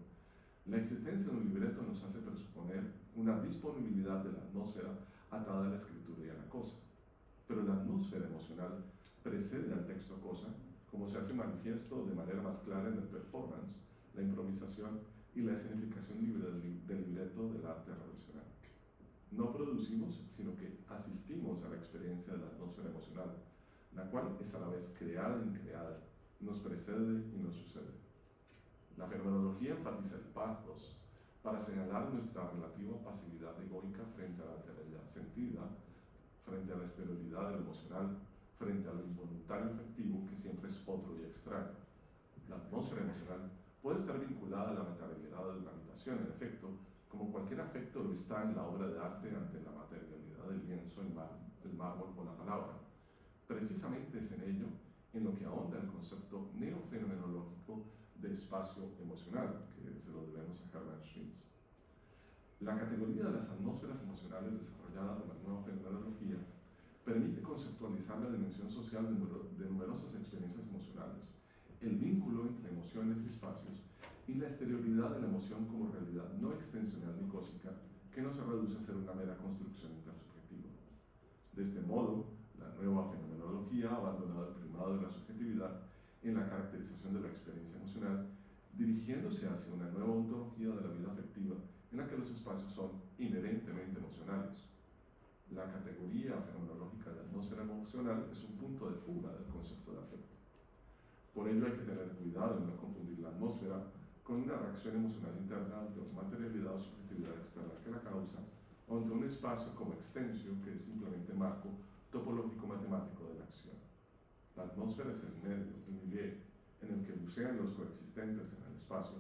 la existencia de un libreto nos hace presuponer una disponibilidad de la atmósfera atada a la escritura y a la cosa. Pero la atmósfera emocional precede al texto cosa, como se hace manifiesto de manera más clara en el performance, la improvisación y la escenificación libre del libreto del arte revolucionario. No producimos, sino que asistimos a la experiencia de la atmósfera emocional, la cual es a la vez creada e increada, nos precede y nos sucede. La fenomenología enfatiza el pathos para señalar nuestra relativa pasividad egoica frente a la alteridad sentida, frente a la esterilidad de lo emocional, frente al involuntario efectivo que siempre es otro y extraño. La atmósfera emocional puede estar vinculada a la materialidad de la habitación, en efecto, como cualquier afecto lo está en la obra de arte ante la materialidad del lienzo, del mármol o la palabra. Precisamente es en ello en lo que ahonda el concepto neofenomenológico de espacio emocional, que se lo debemos a Hermann Schmitz. La categoría de las atmósferas emocionales desarrollada por la nueva fenomenología permite conceptualizar la dimensión social de numerosas experiencias emocionales, el vínculo entre emociones y espacios, y la exterioridad de la emoción como realidad no extensional ni cósmica, que no se reduce a ser una mera construcción intersubjetiva. De este modo, la nueva fenomenología ha abandonado el primado de la subjetividad en la caracterización de la experiencia emocional, dirigiéndose hacia una nueva ontología de la vida afectiva en la que los espacios son inherentemente emocionales. La categoría fenomenológica de atmósfera emocional es un punto de fuga del concepto de afecto. Por ello hay que tener cuidado en no confundir la atmósfera con una reacción emocional interna ante una materialidad o subjetividad externa que la causa, o ante un espacio como extensio que es simplemente marco topológico matemático de la acción. La atmósfera es el medio, el milieu, en el que bucean los coexistentes en el espacio,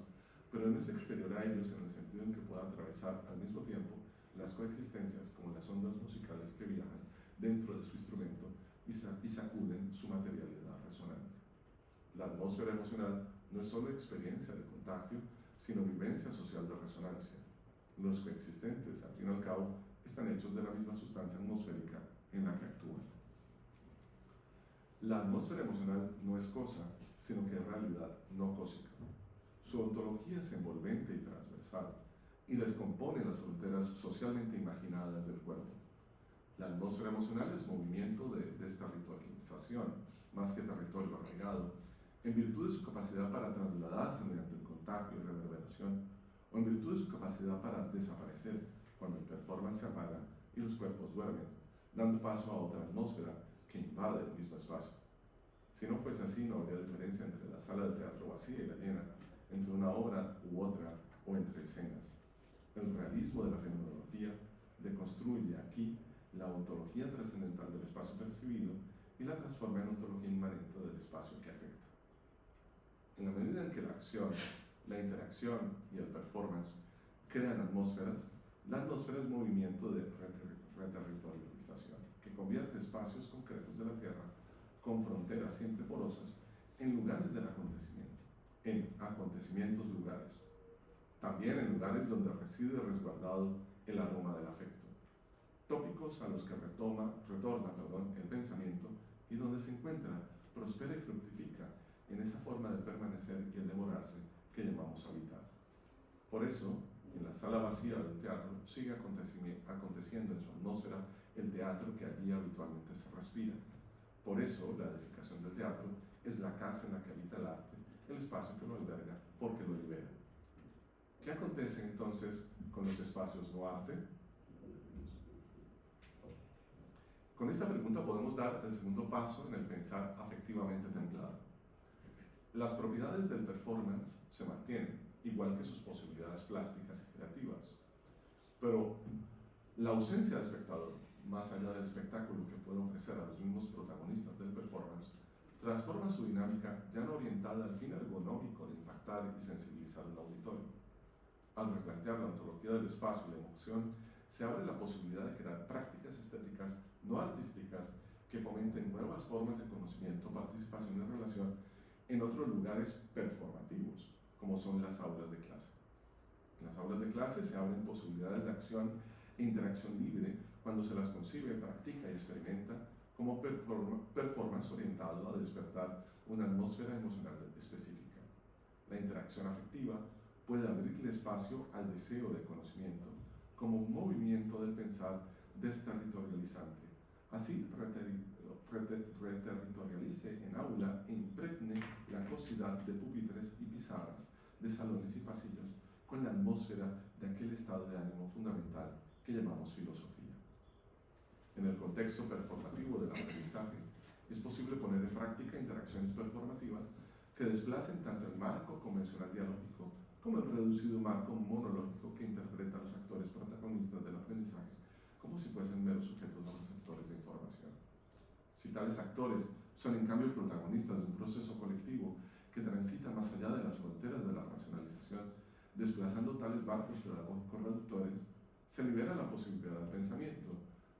pero no es exterior a ellos en el sentido en que pueda atravesar al mismo tiempo las coexistencias como las ondas musicales que viajan dentro de su instrumento y sacuden su materialidad resonante. La atmósfera emocional no es solo experiencia de contagio, sino vivencia social de resonancia. Los coexistentes, al fin y al cabo, están hechos de la misma sustancia atmosférica en la que actúan. La atmósfera emocional no es cosa, sino que es realidad no cósmica. Su ontología es envolvente y transversal, y descompone las fronteras socialmente imaginadas del cuerpo. La atmósfera emocional es movimiento de desterritorialización, más que territorio arraigado, en virtud de su capacidad para trasladarse mediante el contagio y reverberación, o en virtud de su capacidad para desaparecer cuando el performance se apaga y los cuerpos duermen, dando paso a otra atmósfera que invade el mismo espacio. Si no fuese así, no habría diferencia entre la sala de teatro vacía y la llena, entre una obra u otra o entre escenas. El realismo de la fenomenología deconstruye aquí la ontología trascendental del espacio percibido y la transforma en ontología inmanente del espacio que afecta. En la medida en que la acción, la interacción y el performance crean atmósferas, la atmósfera es movimiento de reterritorialización, que convierte espacios concretos de la Tierra con fronteras siempre porosas en lugares del acontecimiento, en acontecimientos lugares, también en lugares donde reside resguardado el aroma del afecto, tópicos a los que retorna el pensamiento y donde se encuentra, prospera y fructifica en esa forma de permanecer y el demorarse que llamamos habitar. Por eso, en la sala vacía del teatro sigue aconteciendo en su atmósfera el teatro que allí habitualmente se respira. Por eso, la edificación del teatro es la casa en la que habita el arte, el espacio que lo alberga porque lo libera. ¿Qué acontece entonces con los espacios no arte? Con esta pregunta podemos dar el segundo paso en el pensar afectivamente templado. Las propiedades del performance se mantienen, igual que sus posibilidades plásticas y creativas. Pero la ausencia de espectador, más allá del espectáculo que puede ofrecer a los mismos protagonistas del performance, transforma su dinámica ya no orientada al fin ergonómico de impactar y sensibilizar al auditorio. Al replantear la ontología del espacio y la emoción, se abre la posibilidad de crear prácticas estéticas no artísticas que fomenten nuevas formas de conocimiento, participación y relación en otros lugares performativos, como son las aulas de clase. En las aulas de clase se abren posibilidades de acción e interacción libre cuando se las concibe, practica y experimenta como performance orientado a despertar una atmósfera emocional específica. La interacción afectiva puede abrirle espacio al deseo de conocimiento como un movimiento del pensar desterritorializante. Así reterritorialice en aula e impregne la cosidad de pupitres y pizarras, de salones y pasillos, con la atmósfera de aquel estado de ánimo fundamental que llamamos filosofía. En el contexto performativo del aprendizaje, es posible poner en práctica interacciones performativas que desplacen tanto el marco convencional dialógico como el reducido marco monológico que interpreta a los actores protagonistas del aprendizaje como si fuesen meros sujetos no receptores de información. Si tales actores son en cambio protagonistas de un proceso colectivo que transita más allá de las fronteras de la racionalización, desplazando tales marcos pedagógicos reductores, se libera la posibilidad del pensamiento,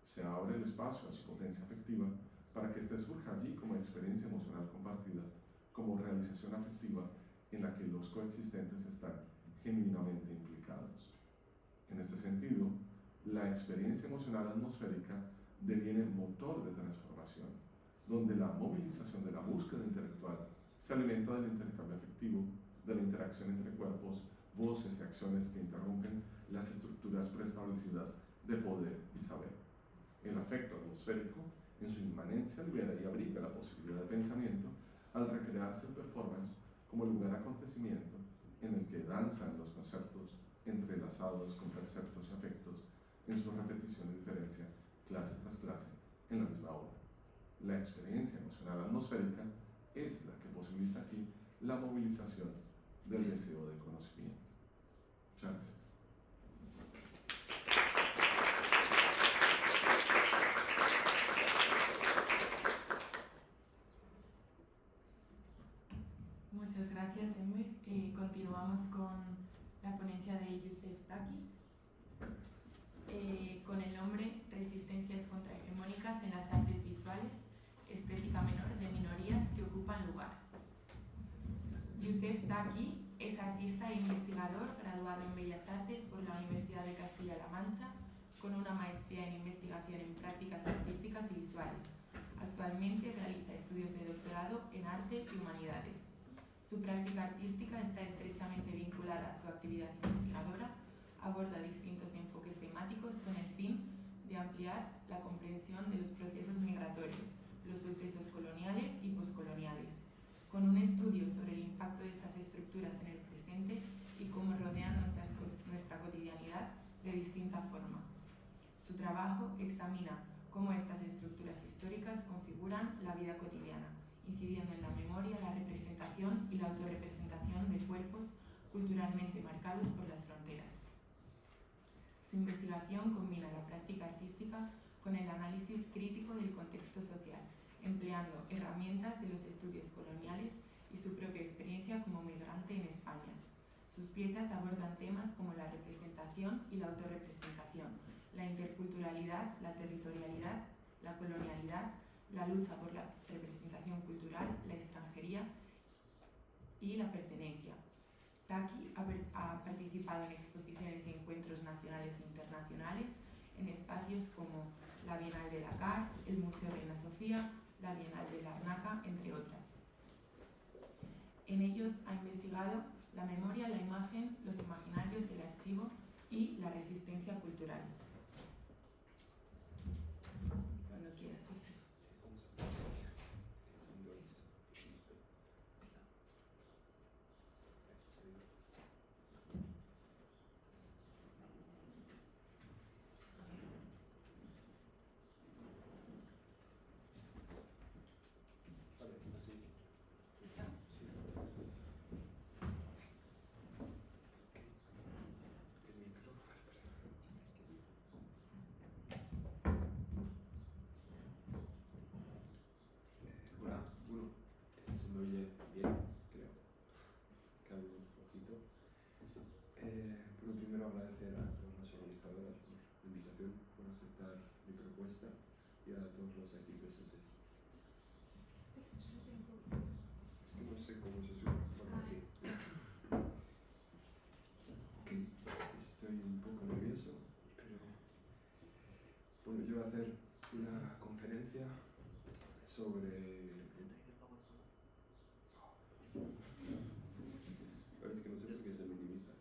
se abre el espacio a su potencia afectiva para que éste surja allí como experiencia emocional compartida, como realización afectiva en la que los coexistentes están genuinamente implicados. En este sentido, la experiencia emocional atmosférica deviene motor de transformación, donde la movilización de la búsqueda intelectual se alimenta del intercambio afectivo, de la interacción entre cuerpos, voces y acciones que interrumpen las estructuras preestablecidas de poder y saber. El afecto atmosférico, en su inmanencia, libera y abriga la posibilidad de pensamiento al recrearse el performance como lugar acontecimiento en el que danzan los conceptos entrelazados con perceptos y afectos en su repetición y diferencia, clase tras clase, en la misma obra. La experiencia emocional atmosférica es la que posibilita aquí la movilización del deseo de conocimiento. Muchas gracias. Muchas gracias, Enver. Continuamos con la ponencia de Youssef Taki, con el nombre Resistencias contrahegemónicas en las artes visuales, estética menor de minorías que ocupan lugar. Youssef Taki es artista e investigador graduado en Bellas Artes por la Universidad de Castilla-La Mancha, con una maestría en investigación en prácticas artísticas y visuales. Actualmente realiza estudios de doctorado en arte y humanidades. Su práctica artística está estrechamente vinculada a su actividad investigadora, aborda distintos enfoques temáticos con el fin de ampliar la comprensión de los procesos migratorios, los sucesos coloniales y poscoloniales, con un estudio sobre el impacto de estas estructuras en el presente y cómo rodean nuestras de distinta forma. Su trabajo examina cómo estas estructuras históricas configuran la vida cotidiana, incidiendo en la memoria, la representación y la autorrepresentación de cuerpos culturalmente marcados por las fronteras. Su investigación combina la práctica artística con el análisis crítico del contexto social, empleando herramientas de los estudios coloniales y su propia experiencia como migrante en España. Sus piezas abordan temas como la representación y la autorrepresentación, la interculturalidad, la territorialidad, la colonialidad, la lucha por la representación cultural, la extranjería y la pertenencia. Taki ha participado en exposiciones y encuentros nacionales e internacionales en espacios como la Bienal de Dakar, el Museo Reina Sofía, la Bienal de Larnaca, entre otras. En ellos ha investigado la memoria, la imagen, los imaginarios, el archivo y la resistencia cultural. Cuando quieras, José. Y a todos los aquí presentes. Es que no sé cómo se sube. Bueno, sí. Ok, estoy un poco nervioso, pero bueno, yo voy a hacer una conferencia sobre... Ahora es que no sé por qué se minimiza.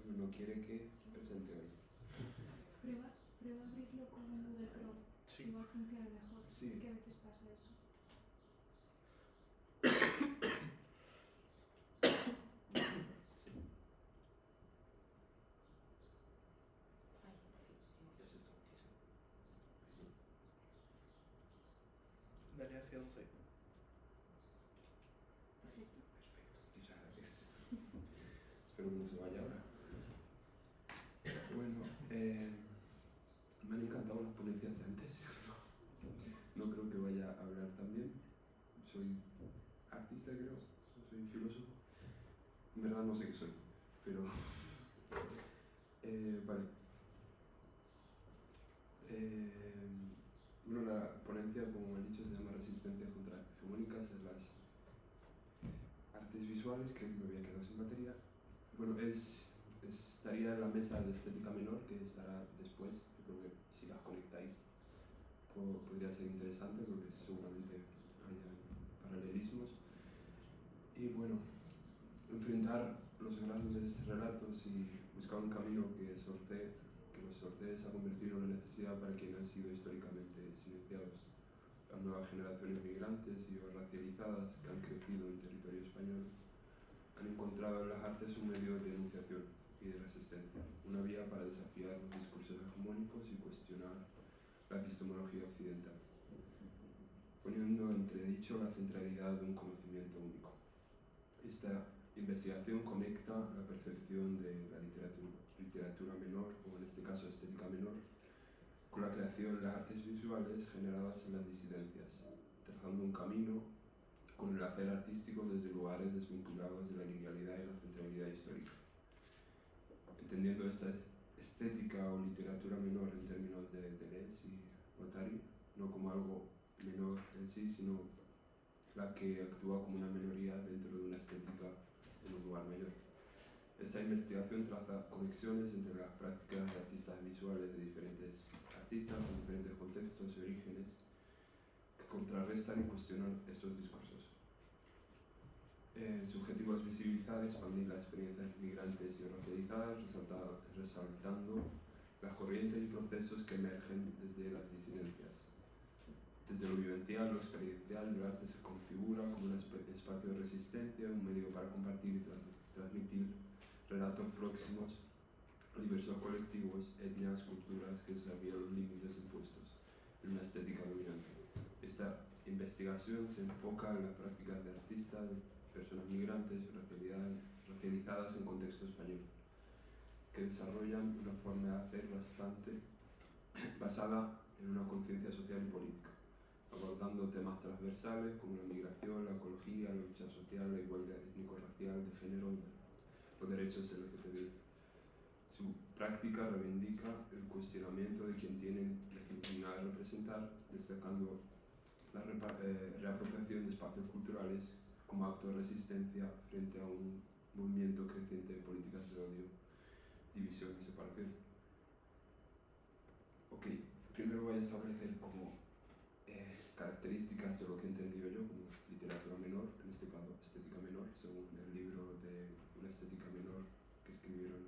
Bueno, no quiere que presente hoy. Prueba a abrirlo con Google Chrome. Sí. Igual funciona mejor. Sí. Es que a veces pasa eso. Dale hacia 11. Perfecto. Muchas gracias. Espero que no se vaya ahora. Bueno, me han encantado las ponencias de antes. No creo que vaya a hablar tan bien. Soy artista, creo. Soy filósofo. En verdad no sé qué soy, pero... vale. Bueno, la ponencia, como he dicho, se llama Resistencias contra hegemónicas en las artes visuales. Creo que me había quedado sin batería. Bueno, estaría en la mesa de estética menor, que estará después. Yo creo que si las conectáis podría ser interesante, porque seguramente haya paralelismos. Y bueno, enfrentar los grandes relatos y buscar un camino que los sortee se ha convertido en una necesidad para quienes han sido históricamente silenciados. Las nuevas generaciones migrantes y racializadas que han crecido en territorio español han encontrado en las artes un medio de denunciación y de resistencia, una vía para desafiar los discursos hegemónicos y cuestionar la epistemología occidental, poniendo en entredicho la centralidad de un conocimiento único. Esta investigación conecta la percepción de la literatura menor, o en este caso estética menor, con la creación de las artes visuales generadas en las disidencias, trazando un camino con el hacer artístico desde lugares desvinculados de la linealidad y la centralidad histórica. Entendiendo esta estética o literatura menor en términos de Deleuze y Guattari, no como algo menor en sí, sino la que actúa como una minoría dentro de una estética en un lugar mayor. Esta investigación traza conexiones entre las prácticas de artistas visuales de diferentes artistas con diferentes contextos y orígenes que contrarrestan y cuestionan estos discursos. Su objetivo es visibilizar y expandir las experiencias migrantes y racializadas, resaltando las corrientes y procesos que emergen desde las disidencias. Desde lo vivencial, lo experiencial, el arte se configura como un espacio de resistencia, un medio para compartir y transmitir relatos próximos a diversos colectivos, etnias, culturas que desafían los límites impuestos en una estética dominante. Esta investigación se enfoca en las prácticas de artistas, de personas migrantes racializadas en contexto español, que desarrollan una forma de hacer bastante basada en una conciencia social y política, abordando temas transversales como la migración, la ecología, la lucha social, la igualdad étnico-racial, de género y los derechos LGTBI. Su práctica reivindica el cuestionamiento de quien tiene legitimidad de representar, destacando la reapropiación de espacios culturales como acto de resistencia frente a un movimiento creciente de políticas de odio, división y separación. Ok, primero voy a establecer como características de lo que he entendido yo como literatura menor, en este caso estética menor, según el libro de una estética menor que escribieron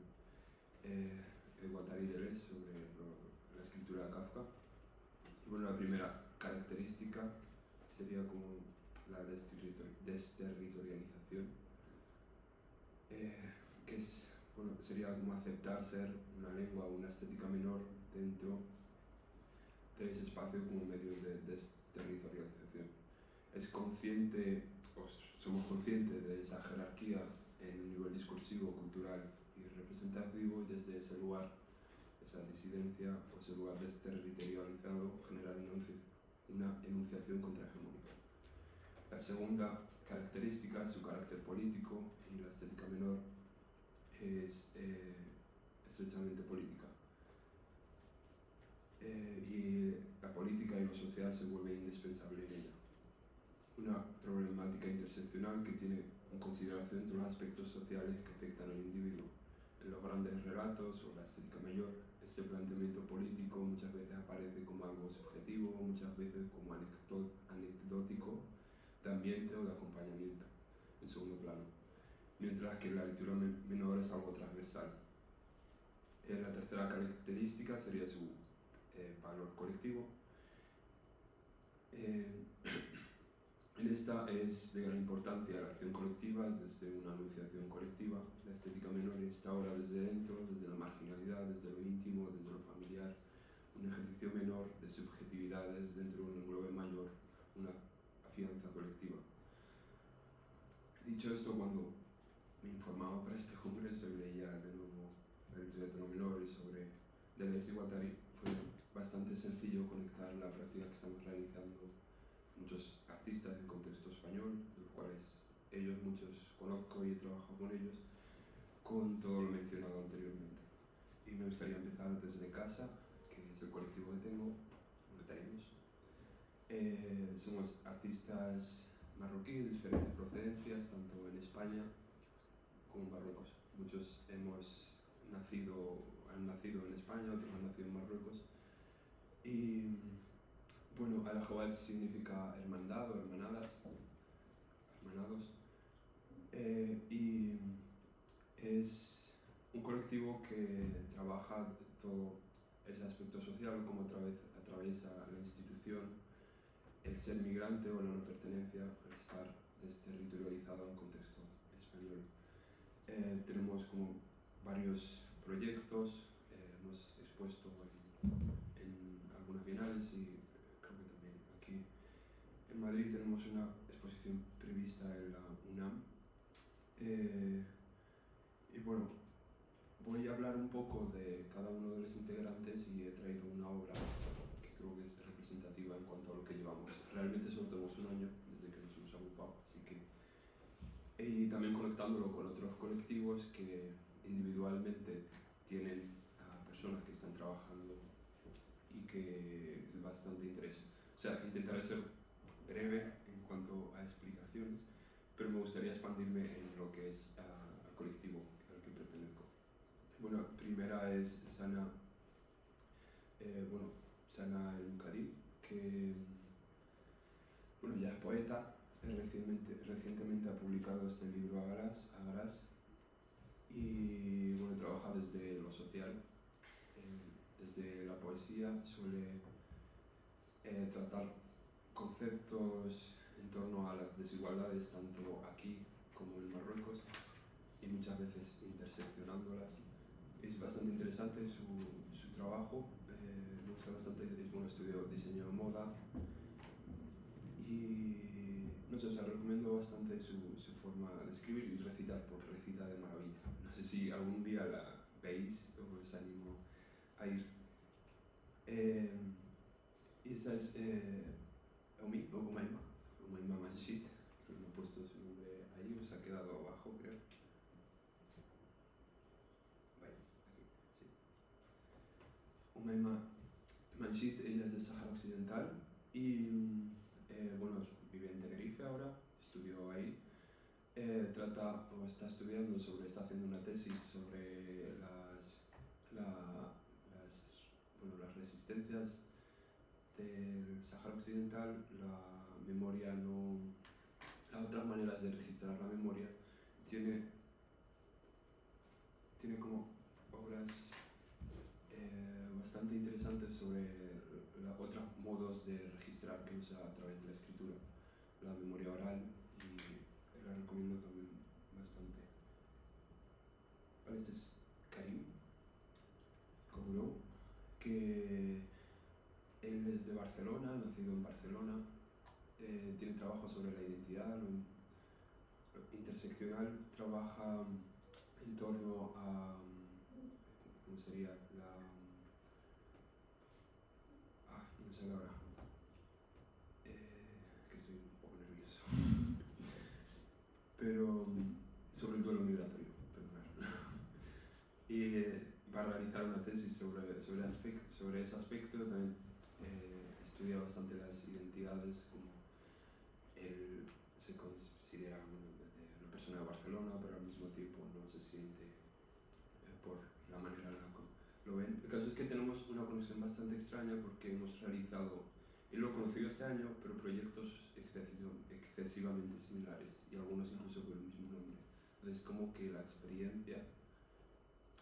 Guattari y Deleuze sobre la escritura de Kafka. Y bueno, la primera característica sería como la desterritorialización, que es, bueno, sería como aceptar ser una lengua o una estética menor dentro de ese espacio como medio de desterritorialización. Es consciente, o somos conscientes de esa jerarquía en un nivel discursivo, cultural y representativo, y desde ese lugar, esa disidencia o ese lugar desterritorializado, generar una enunciación contrahegemónica. La segunda característica, su carácter político, y la estética menor es estrechamente política. Y la política y lo social se vuelve indispensable en ella. Una problemática interseccional que tiene en consideración todos los aspectos sociales que afectan al individuo. En los grandes relatos o la estética mayor, este planteamiento político muchas veces aparece como algo subjetivo, muchas veces como anecdótico, de ambiente o de acompañamiento, en segundo plano, mientras que la lectura menor es algo transversal. La tercera característica sería su valor colectivo. En esta es de gran importancia la acción colectiva, es desde una enunciación colectiva. La estética menor está ahora desde dentro, desde la marginalidad, desde lo íntimo, desde lo familiar, un ejercicio menor de subjetividades dentro de un englobe mayor, una afianza colectiva. Dicho esto, cuando me informaba para este congreso y leía de nuevo la literatura menor y sobre Deleuze y Guattari, fue bastante sencillo conectar la práctica que estamos realizando muchos artistas en contexto español, de los cuales muchos conozco y he trabajado con ellos, con todo lo mencionado anteriormente. Y me gustaría empezar desde casa, que es el colectivo que tengo, lo tenemos. Somos artistas marroquíes de diferentes procedencias, tanto en España como en Marruecos. Muchos han nacido en España, otros han nacido en Marruecos. Y bueno, Al-Ahwal significa hermandad o hermanados. Y es un colectivo que trabaja todo ese aspecto social, como atraviesa la institución, el ser migrante o la no pertenencia, el estar desterritorializado en contexto español. Tenemos como varios proyectos, hemos expuesto en algunas bienales y creo que también aquí en Madrid tenemos una exposición prevista en la UNAM. Y bueno, voy a hablar un poco de cada uno de los integrantes y he traído una obra que creo que es representativa en cuanto a lo que llevamos. Realmente solo tenemos un año desde que nos hemos agrupado, así que... Y también conectándolo con otros colectivos que individualmente tienen a personas que están trabajando y que es bastante interés. O sea, intentaré ser breve en cuanto a explicaciones, pero me gustaría expandirme en lo que es al colectivo al que pertenezco. Bueno, primera es Sana, Sana El Karim, que bueno, ya es poeta, recientemente ha publicado este libro Agras, y bueno, trabaja desde lo social, desde la poesía, suele tratar conceptos en torno a las desigualdades tanto aquí como en Marruecos y muchas veces interseccionándolas. Es bastante interesante su trabajo, me gusta bastante, bueno, estudio diseño de moda y no sé, os recomiendo bastante su forma de escribir y recitar, porque recita de maravilla. No sé si algún día la veis o os animo a ir. Y esa es Umaima Manshit, que no he puesto su nombre ahí, os ha quedado abajo, creo. Vaya, aquí, sí. Umaima Manshit, ella es de Sáhara Occidental y bueno, vive en Tenerife ahora, estudió ahí. Trata o está estudiando está haciendo una tesis sobre las resistencias del Sáhara Occidental, la memoria no, las otras maneras de registrar la memoria. Tiene como obras bastante interesantes sobre otros modos de registrar que usa a través de la escritura, la memoria oral, y la recomiendo también bastante. Vale, este es Karim Kourou, que él es de Barcelona, nacido en Barcelona, tiene trabajo sobre la identidad, lo interseccional, trabaja en torno a, ¿cómo sería? No me sale ahora, que estoy un poco nervioso, pero sobre el duelo migratorio, perdonad. Y va a realizar una tesis sobre ese aspecto. También estudia bastante las identidades, como él se considera una persona de Barcelona, pero al mismo tiempo no se siente por la manera en la que lo ven. El caso es que tenemos una conexión bastante extraña porque hemos realizado, él lo conoció este año, pero proyectos excesivamente similares y algunos incluso con el mismo nombre. Entonces, como que la experiencia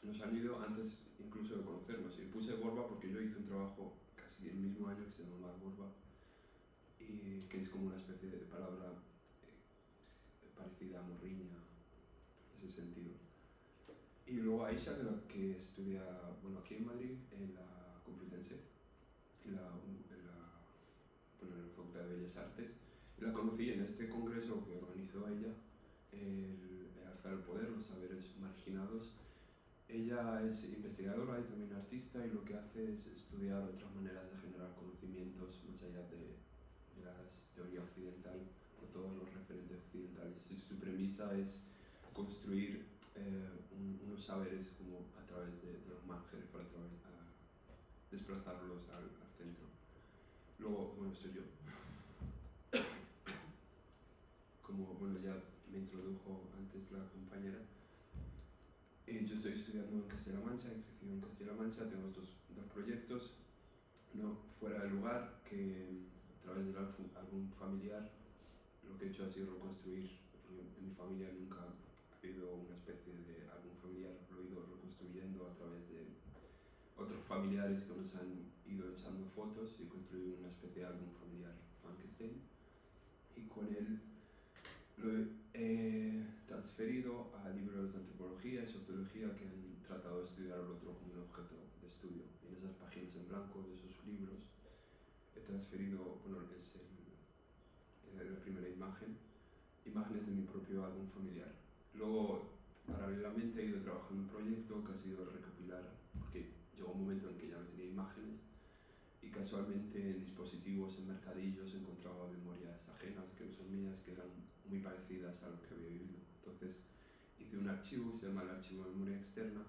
nos han ido antes incluso de conocernos. Y puse Borba porque yo hice un trabajo casi el mismo año que se llama Borba, y que es como una especie de palabra parecida a morriña, en ese sentido. Y luego Aisha, que estudia aquí en Madrid, en la Complutense, en la Facultad de Bellas Artes. Y la conocí en este congreso que organizó ella, el Alzar el Poder, los saberes marginados. Ella es investigadora y también artista, y lo que hace es estudiar otras maneras de generar conocimientos más allá de la teoría occidental o todos los referentes occidentales. Y su premisa es construir unos saberes como a través de los márgenes para desplazarlos al centro. Luego, estoy yo. Como ya me introdujo antes la compañera, yo estoy estudiando en Castilla-La Mancha, he crecido en Castilla-La Mancha, tengo dos proyectos, uno fuera del lugar, que a través del álbum familiar lo que he hecho ha sido reconstruir, porque en mi familia nunca ha habido una especie de álbum familiar, lo he ido reconstruyendo a través de otros familiares que nos han ido echando fotos, y he construido una especie de álbum familiar Frankenstein, y con él lo he transferido a libros de antropología y sociología que han tratado de estudiar el otro como un objeto de estudio. Y en esas páginas en blanco de esos libros he transferido, es la primera imágenes de mi propio álbum familiar. Luego, paralelamente, he ido trabajando en un proyecto que ha sido recopilar, porque llegó un momento en que ya no tenía imágenes, y casualmente en dispositivos, en mercadillos, encontraba memorias ajenas que no son mías, que eran muy parecidas a lo que había vivido. Entonces hice un archivo que se llama el archivo de memoria externa,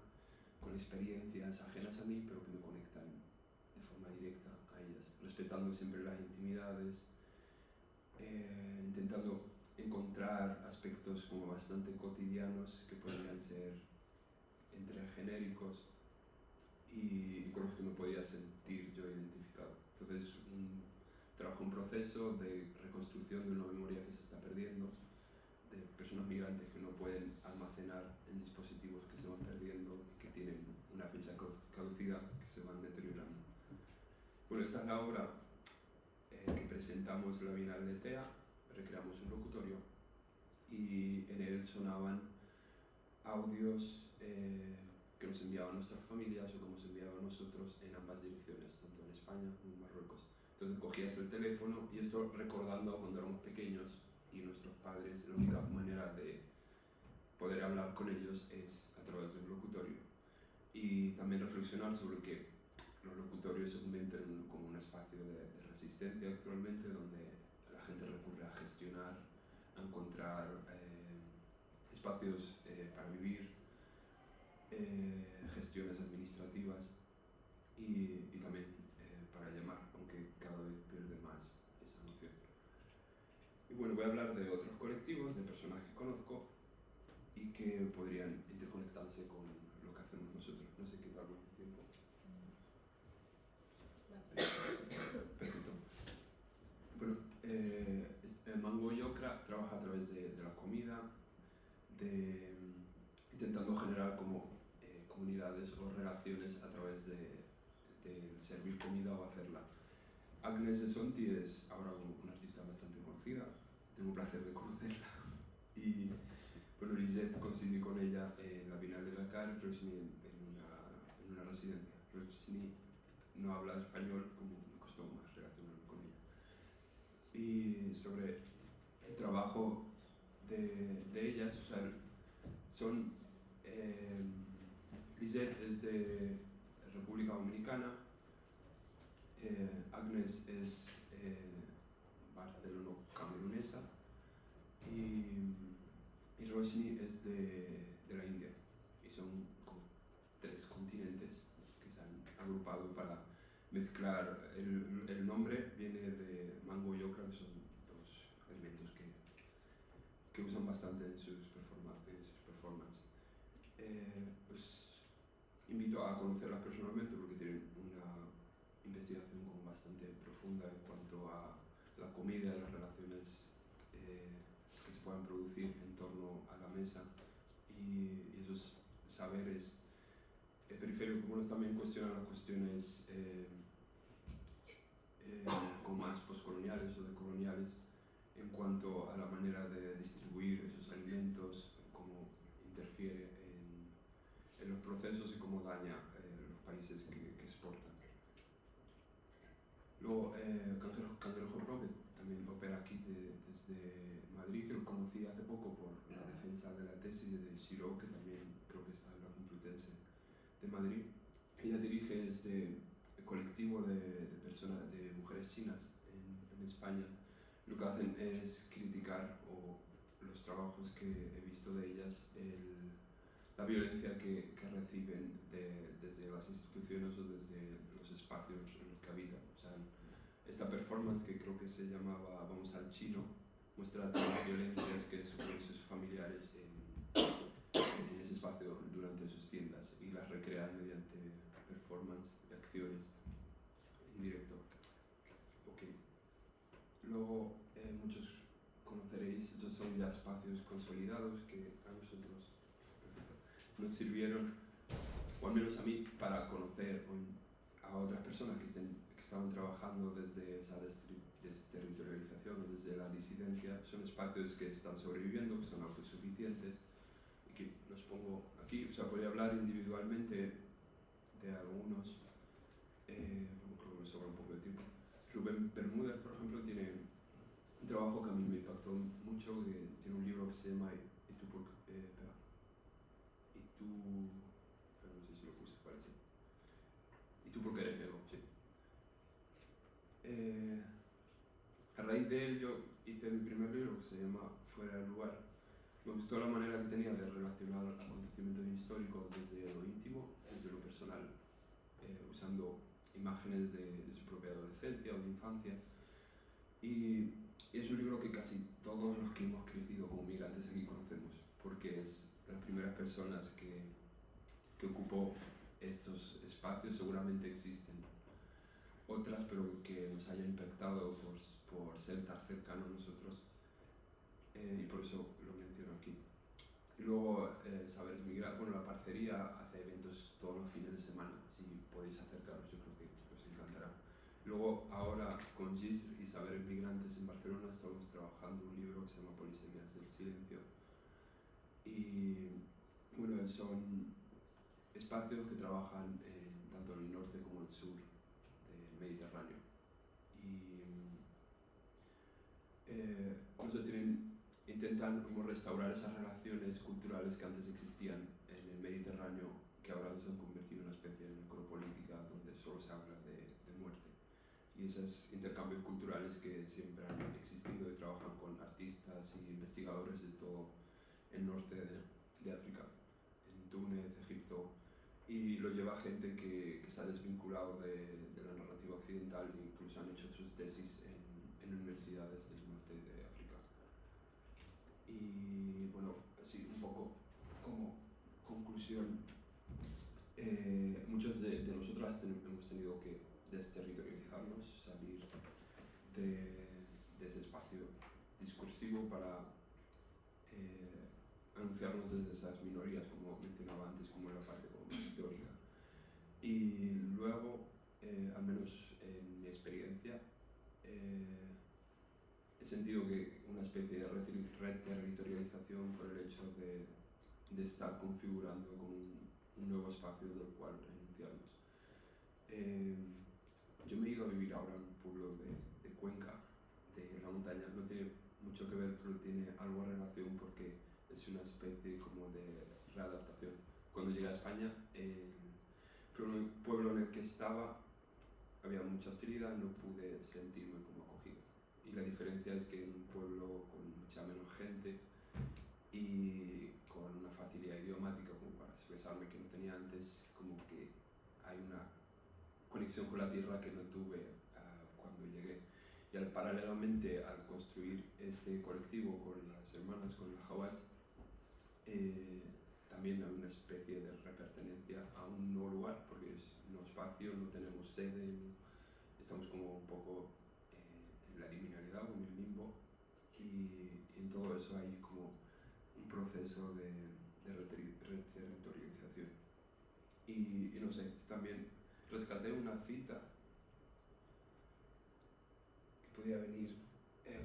con experiencias ajenas a mí, pero que me conectan de forma directa a ellas, respetando siempre las intimidades, intentando encontrar aspectos como bastante cotidianos que podrían ser entre genéricos y con los que me podía sentir yo identificado. Entonces, un proceso de reconstrucción de una memoria que se está perdiendo. perdiendo, de personas migrantes que no pueden almacenar en dispositivos que se van perdiendo y que tienen una fecha caducidad, que se van deteriorando. Bueno, esta es la obra que presentamos en la Bienal de TEA. Recreamos un locutorio y en él sonaban audios que nos enviaban nuestras familias o que nos enviaban nosotros en ambas direcciones, tanto en España como en Marruecos. Entonces cogías el teléfono y esto recordando cuando éramos pequeños y nuestros padres, la única manera de poder hablar con ellos es a través de un locutorio. Y también reflexionar sobre que los locutorios se convierten como un espacio de resistencia actualmente, donde la gente recurre a gestionar, a encontrar espacios para vivir, gestiones administrativas y también para llamar, aunque cada vez pierde más esa noción. Y bueno, voy a hablar de otros colectivos, de personas que conozco y que podrían interconectarse con lo que hacemos nosotros. No sé qué tal con el tiempo. Perfecto. Bueno, Mango Yocra trabaja a través de la comida, intentando generar como comunidades o relaciones a través de servir comida o hacerla. Agnes de Sonti es ahora una artista bastante conocida, tengo el placer de conocerla. Y bueno, Lisette coincidí con ella en la Bienal de Dakar, Rosny en una residencia. Rosny no habla español, como me costó más relacionarme con ella. Y sobre el trabajo de ellas, o sea, son Lisette es de República Dominicana, Agnes es barcelono-camerunesa y Rosny es de la India, y son como 3 continentes que se han agrupado para mezclar. El nombre viene de mango y okra, que son 2 elementos que usan bastante en sus performances. Os invito a conocerlas personalmente porque tienen una investigación como bastante profunda en cuanto a la comida y las relaciones que se puedan producir en torno a la mesa y esos saberes periféricos. Bueno, también cuestionan las cuestiones como más postcoloniales o decoloniales en cuanto a la manera de distribuir esos alimentos, cómo interfiere en los procesos y cómo daña los países que exportan. Luego, Cangrejo Pro, que también opera aquí desde Madrid, que lo conocí hace poco por la defensa de la tesis de Shiro, que también creo que está en la Complutense de Madrid. Ella dirige este colectivo de personas, de mujeres chinas en España. Lo que hacen es criticar los trabajos que he visto de ellas, la violencia que reciben desde las instituciones o desde los espacios en los que habitan. O sea, esta performance, que creo que se llamaba Vamos al Chino, muestra todas las violencias que sufren sus familiares en ese espacio durante sus tiendas y las recrean mediante performance y acciones en directo. Okay. Luego, muchos conoceréis, estos son ya espacios consolidados que a nosotros nos sirvieron, o al menos a mí, para conocer a otras personas que estaban trabajando desde esa desterritorialización o desde la disidencia. Son espacios que están sobreviviendo, que son autosuficientes y que los pongo aquí. O sea, podría hablar individualmente de algunos, creo que me sobra un poco de tiempo. Rubén Bermúdez, por ejemplo, tiene un trabajo que a mí me impactó mucho, que tiene un libro que se llama ¿Y tú por qué? No sé si lo puse, parece. ¿Y tú por qué eres negro? Sí. A raíz de él yo hice mi primer libro que se llama Fuera del lugar. Me gustó la manera que tenía de relacionar acontecimientos históricos desde lo íntimo, desde lo personal, usando imágenes de su propia adolescencia o de infancia. Y es un libro que casi todos los que hemos crecido como migrantes aquí conocemos, porque es de las primeras personas que ocupó estos espacios. Seguramente existen otras, pero que nos haya impactado por ser tan cercano a nosotros. y por eso lo menciono aquí. Y luego Saberes Migrantes, bueno, la parcería hace eventos todos los fines de semana, si podéis acercaros yo creo que os encantará. Luego ahora con GIS y Saberes Migrantes en Barcelona estamos trabajando un libro que se llama Polisemías del Silencio. Y bueno, son espacios que trabajan tanto en el norte como en el sur del Mediterráneo. Y no sé, intentan como restaurar esas relaciones culturales que antes existían en el Mediterráneo, que ahora se han convertido en una especie de necropolítica donde solo se habla de muerte. Y esos intercambios culturales que siempre han existido y trabajan con artistas y investigadores de todo el norte de África, en Túnez, Egipto, y lo lleva gente que se ha desvinculado de la narrativa occidental e incluso han hecho sus tesis en universidades del norte de África. Y bueno, así un poco como conclusión, muchos de nosotros hemos tenido que desterritorializarnos, salir de ese espacio discursivo para anunciarnos desde esas minorías, como mencionaba antes, como la parte como más teórica. Y luego, al menos en mi experiencia, he sentido que una especie de reterritorialización por el hecho de estar configurando como un nuevo espacio del cual enunciarnos. Yo me he ido a vivir ahora en un pueblo de Cuenca, de la montaña. No tiene mucho que ver, pero tiene algo de relación porque es una especie como de readaptación. Cuando llegué a España, el pueblo en el que estaba había mucha hostilidad, no pude sentirme como acogido. Y la diferencia es que en un pueblo con mucha menos gente y con una facilidad idiomática como para expresarme que no tenía antes, como que hay una conexión con la tierra que no tuve cuando llegué. Y paralelamente al construir este colectivo con las hermanas, con la Jawad, también hay una especie de repertenencia a un nuevo lugar, porque es un espacio, no tenemos sede, estamos como un poco en la liminalidad o en el limbo, y en todo eso hay como un proceso de reterritorialización. Y no sé, también rescaté una cita que podía venir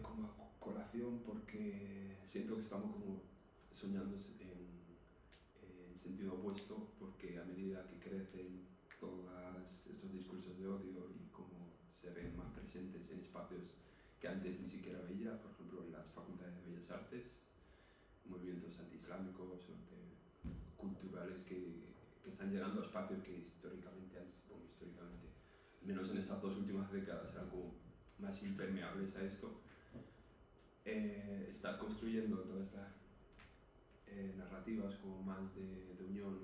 como a colación porque siento que estamos como soñando en sentido opuesto, porque a medida que crecen todos estos discursos de odio y como se ven más presentes en espacios que antes ni siquiera veía, por ejemplo en las facultades de Bellas Artes, movimientos antiislámicos o anticulturales que están llegando a espacios que históricamente, menos en estas 2 últimas décadas, eran como más impermeables a esto. Está construyendo todas estas narrativas como más de unión,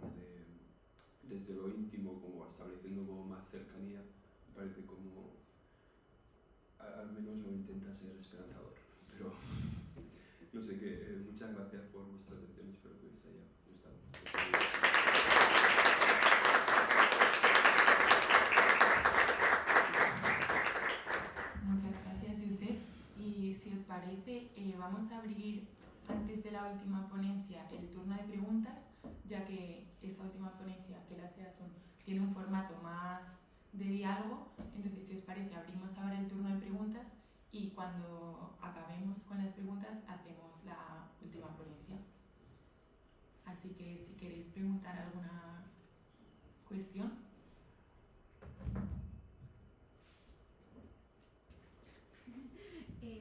desde lo íntimo, como estableciendo como más cercanía, me parece como, al menos lo intenta ser esperanzador, pero no sé qué, muchas gracias por vuestra atención, espero que os haya gustado. Muchas gracias, Josep. Y si os parece, vamos a abrir, antes de la última ponencia, el turno de preguntas, ya que esta última ponencia que la hace Asun tiene un formato más de diálogo. Entonces, si os parece, abrimos ahora el turno de preguntas y cuando acabemos con las preguntas hacemos la última ponencia. Así que si queréis preguntar alguna cuestión.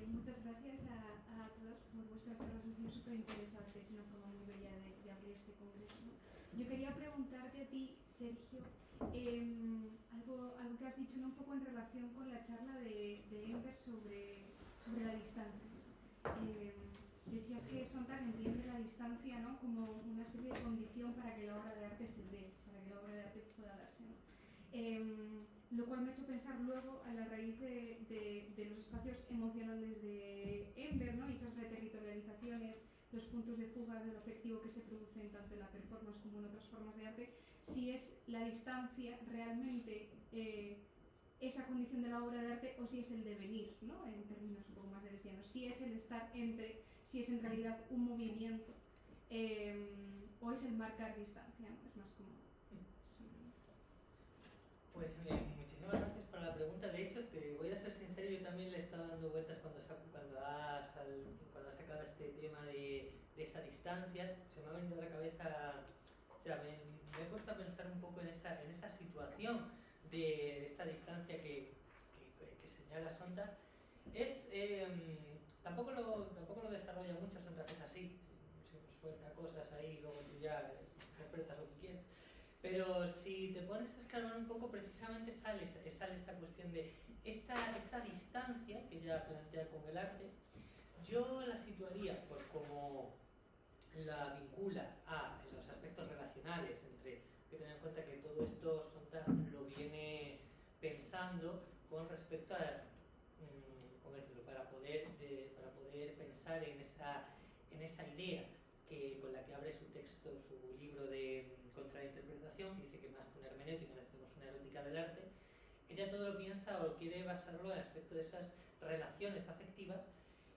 Muchas gracias a todos por vuestras charlas, han sido súper interesantes, una forma muy bella de abrir este congreso, ¿no? Yo quería preguntarte a ti, Sergio, algo que has dicho, ¿no? Un poco en relación con la charla de Enver sobre la distancia. Decías que Sontag entiende la distancia, ¿no? Como una especie de condición para que la obra de arte se dé, para que la obra de arte pueda darse, ¿no? Lo cual me ha hecho pensar luego a la raíz de los espacios emocionales de Enver, ¿no? Y esas reterritorializaciones, los puntos de fuga de lo afectivo que se producen tanto en la performance como en otras formas de arte, si es la distancia realmente esa condición de la obra de arte o si es el devenir, ¿no? En términos un poco más deleuzianos, si es el estar entre, si es en realidad un movimiento o es el marcar distancia, ¿no? Es más como... Pues muchísimas gracias por la pregunta. De hecho, te voy a ser sincero, yo también le he estado dando vueltas cuando has sacado este tema de esa distancia. Se me ha venido a la cabeza, o sea, me he puesto a pensar un poco en esa situación de esta distancia que señala Sontag. Tampoco lo desarrolla mucho. Sontag es así, se suelta cosas ahí y luego tú ya interpretas lo que quieres. Pero si te pones a escarbar un poco, precisamente sale esa cuestión de esta distancia que ella plantea con el arte. Yo la situaría pues como la vincula a los aspectos relacionales, entre hay que tener en cuenta que todo esto Sontag lo viene pensando con respecto a ¿cómo decirlo? Para poder pensar en esa idea con la que abre su texto, su libro de contra la interpretación, que dice que más que una hermenéutica necesitamos una erótica del arte. Ella todo lo piensa o quiere basarlo en el aspecto de esas relaciones afectivas,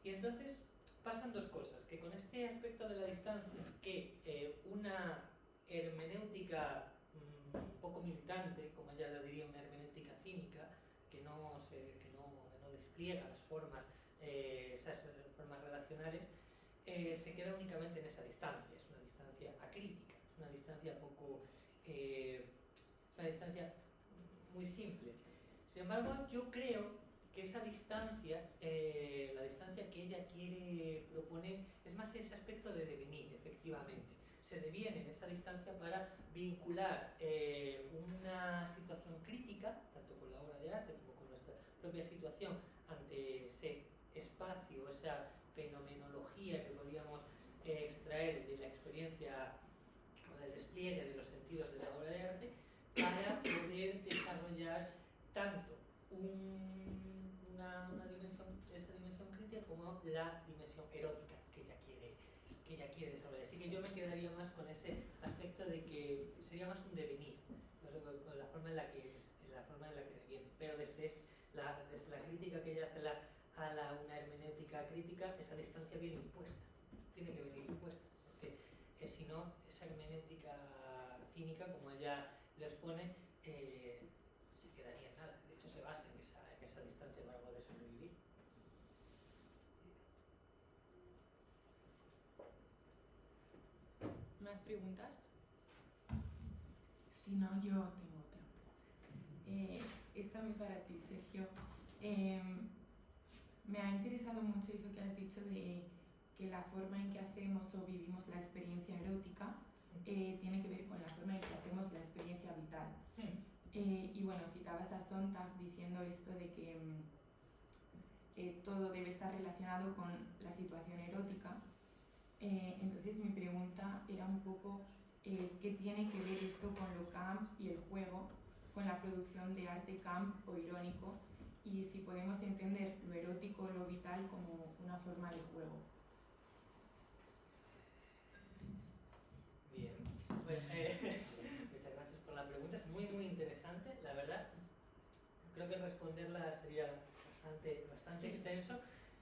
y entonces pasan dos cosas, que con este aspecto de la distancia, que una hermenéutica un poco militante, como ella lo diría, una hermenéutica cínica, que no despliega las formas, esas formas relacionales, se queda únicamente en esa distancia. Es una distancia acrítica, es una distancia una distancia muy simple. Sin embargo, yo creo que esa distancia, la distancia que ella quiere proponer, es más ese aspecto de devenir, efectivamente. Se deviene en esa distancia para vincular una situación crítica, tanto con la obra de arte como con nuestra propia situación ante ese espacio, esa fenomenología que podíamos extraer de la experiencia o del despliegue de los sentidos de la obra de arte, para poder desarrollar tanto esa dimensión crítica como la dimensión erótica que ella quiere desarrollar. Así que yo me quedaría más con ese aspecto de que sería más un devenir, con la forma en la que deviene. Pero desde la crítica que ella hace a una hermenéutica crítica, esa distancia viene impuesta, tiene que venir impuesta, porque si no, esa hermenéutica cínica, como ella lo expone, se quedaría en nada. De hecho, se basa en esa distancia para poder sobrevivir. ¿Más preguntas? Si no, yo tengo otra. Esta me para ti, Sergio. Me ha interesado mucho eso que has dicho de que la forma en que hacemos o vivimos la experiencia erótica tiene que ver con la forma en que hacemos la experiencia vital. Y bueno, citabas a Sontag diciendo esto de que todo debe estar relacionado con la situación erótica. Entonces mi pregunta era un poco qué tiene que ver esto con lo camp y el juego, con la producción de arte camp o irónico, y si podemos entender lo erótico o lo vital como una forma de juego. Bien, pues, muchas gracias por la pregunta, es muy interesante, la verdad. Creo que responderla sería bastante extenso,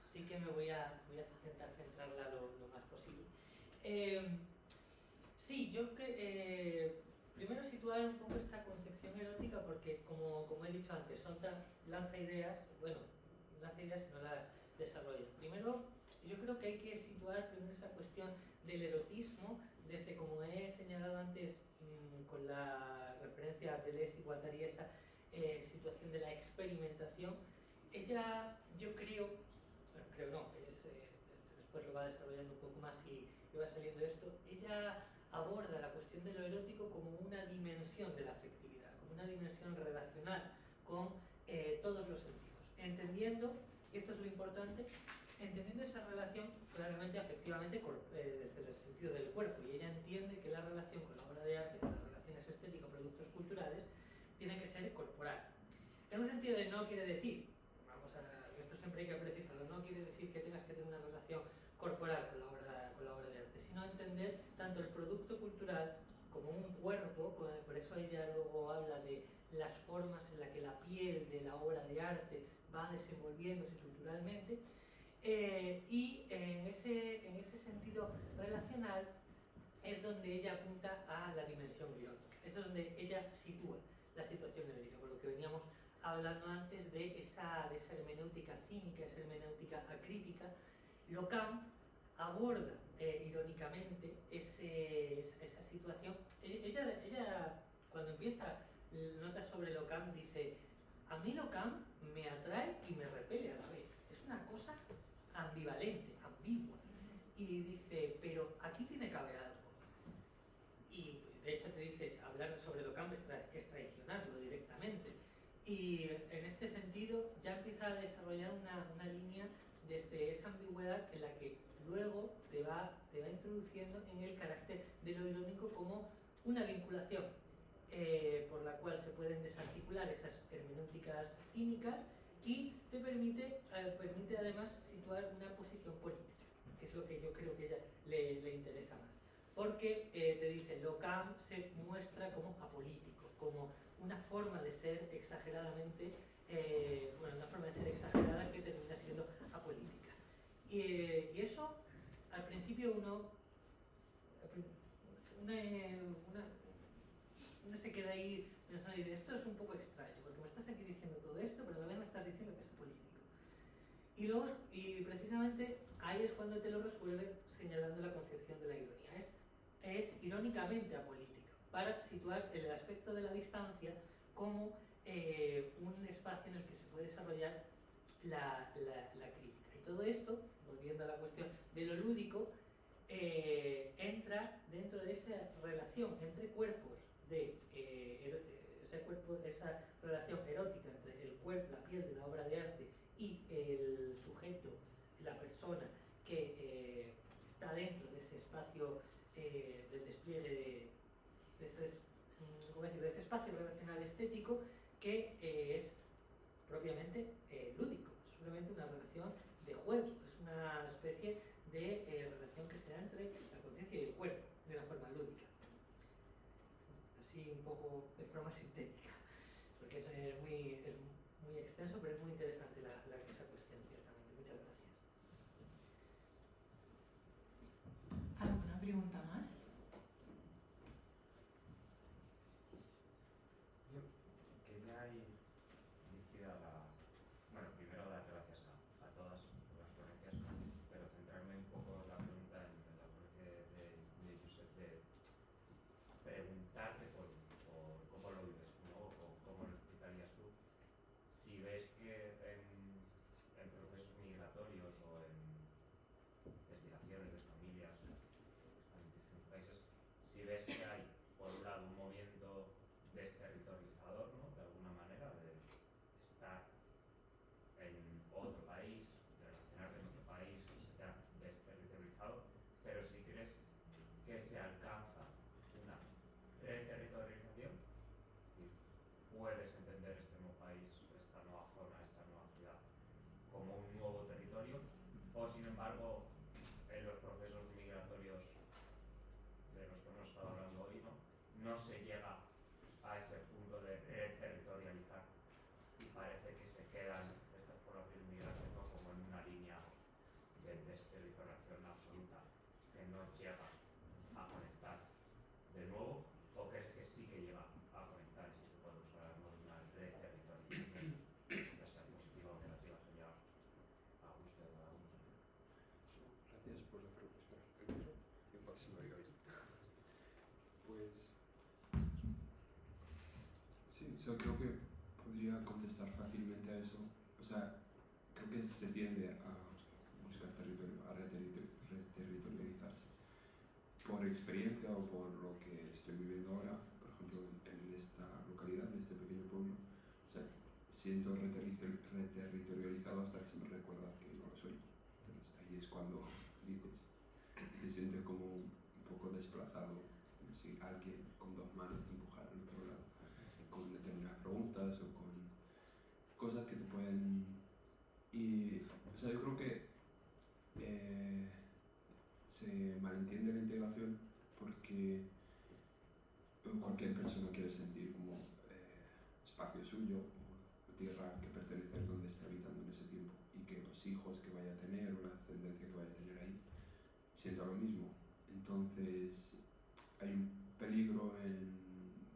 así que me voy a intentar centrarla lo más posible. Sí, yo primero situar un poco esta concepción erótica, porque como he dicho antes, Sontag lanza ideas y no las desarrolla. Primero, yo creo que hay que situar primero esa cuestión del erotismo, desde, como he señalado antes, con la referencia a Deleuze y Guattari, esa situación de la experimentación. Ella, yo creo no, después lo va desarrollando un poco más y va saliendo esto, ella aborda la cuestión de lo erótico como una dimensión de la afectividad, como una dimensión relacional con todos los sentidos, entendiendo, y esto es lo importante, entendiendo esa relación claramente afectivamente desde el sentido del cuerpo, y ella entiende que la relación con la obra de arte, con las relaciones estéticas, productos culturales, tiene que ser corporal. En un sentido de no quiere decir, esto siempre hay que precisarlo, no quiere decir que tengas que tener una relación corporal con la obra de arte, sino entender tanto el producto cultural como un cuerpo. Por eso ella luego habla de las formas en las que la piel de la obra de arte va desenvolviéndose culturalmente, y en ese sentido relacional es donde ella apunta a la dimensión irónica. Es donde ella sitúa la situación irónica, por lo que veníamos hablando antes de esa hermenéutica cínica, esa hermenéutica acrítica. Lacan aborda irónicamente esa situación. Ella, cuando empieza notas sobre Lacan, dice: a mí Lacan me atrae y me repele a la vez. Es una cosa ambivalente, ambigua. Y dice, pero aquí tiene que haber algo. Y de hecho te dice, hablar sobre Lacan es traicionarlo directamente. Y en este sentido ya empieza a desarrollar una línea desde esa ambigüedad en la que luego te va introduciendo en el carácter de lo irónico como una vinculación por la cual se pueden desarticular esas hermenéuticas cínicas y te permite además situar una posición política, que es lo que yo creo que ella le interesa más. Porque te dice, Lacan se muestra como apolítico, como una forma de ser exageradamente, una forma de ser exagerada que termina siendo apolítica. Y eso, al principio uno se queda ahí pensando y dice, esto es un poco extraño, porque me estás aquí diciendo todo esto, pero a la vez me estás diciendo que es apolítico. Y precisamente ahí es cuando te lo resuelve señalando la concepción de la ironía. Es irónicamente apolítico, para situar el aspecto de la distancia como un espacio en el que se puede desarrollar la crítica. Y todo esto, volviendo a la cuestión de lo lúdico, entra dentro de esa relación entre cuerpos, esa relación erótica entre el cuerpo, la piel de la obra de arte y el sujeto, la persona que está dentro de ese espacio del despliegue de ese espacio relacional estético que es propiamente lúdico, es simplemente una relación de juego, es una especie de relación que se da entre la conciencia y el cuerpo, de una forma lúdica. Así un poco de forma sintética, porque es muy extenso, pero es muy interesante esa cuestión, ciertamente. Muchas gracias. ¿Alguna pregunta más? Yo quería ir dirigida primero dar gracias a todas las ponencias, pero centrarme un poco la pregunta en la ponencia de Josep, de preguntarte por cómo lo vives tú, ¿no? O cómo lo explicarías tú. Si ves que en procesos migratorios o en desmigraciones de familias que están en distintos países, si ves que hay, por un lado, un movimiento desterritorializador, ¿no? De alguna manera, de estar en otro país, de relacionarte en otro país, se te ha desterritorializado, pero si crees que se alcanza una reterritorialización, puedes entender este nuevo país, esta nueva zona, esta nueva ciudad como un nuevo territorio, o sin embargo en los procesos migratorios de los que hemos estado hablando hoy no se llega a ese punto de reterritorializar y parece que se quedan estas poblaciones migrantes como en una línea de desterritorialización absoluta que no llega a conectar de nuevo, o crees que sí que llega a conectar y sí que podemos hablar de una reterritorialización, ya sea positiva o negativa, sería a gusto de cada uno. Gracias por la pregunta. Espera, primero, y un poco se me había visto. Pues sí, yo creo que podría contestar fácilmente a eso. O sea, creo que se tiende a buscar territorio, a reterritorializarse. Por experiencia o por lo que estoy viviendo ahora, por ejemplo, en esta localidad, en este pequeño pueblo, o sea, siento reterritorializado hasta que se me recuerda que no lo soy. Entonces ahí es cuando dices, te sientes como un poco desplazado, como si alguien con dos manos te empujara al otro lado, con determinadas preguntas o con cosas que te pueden... Y, o sea, yo creo que se malentiende la integración porque cualquier persona quiere sentir como espacio suyo o tierra que pertenece a donde esté habitando en ese tiempo, y que los hijos que vaya a tener o la ascendencia que vaya a tener ahí sienta lo mismo. Entonces hay un peligro en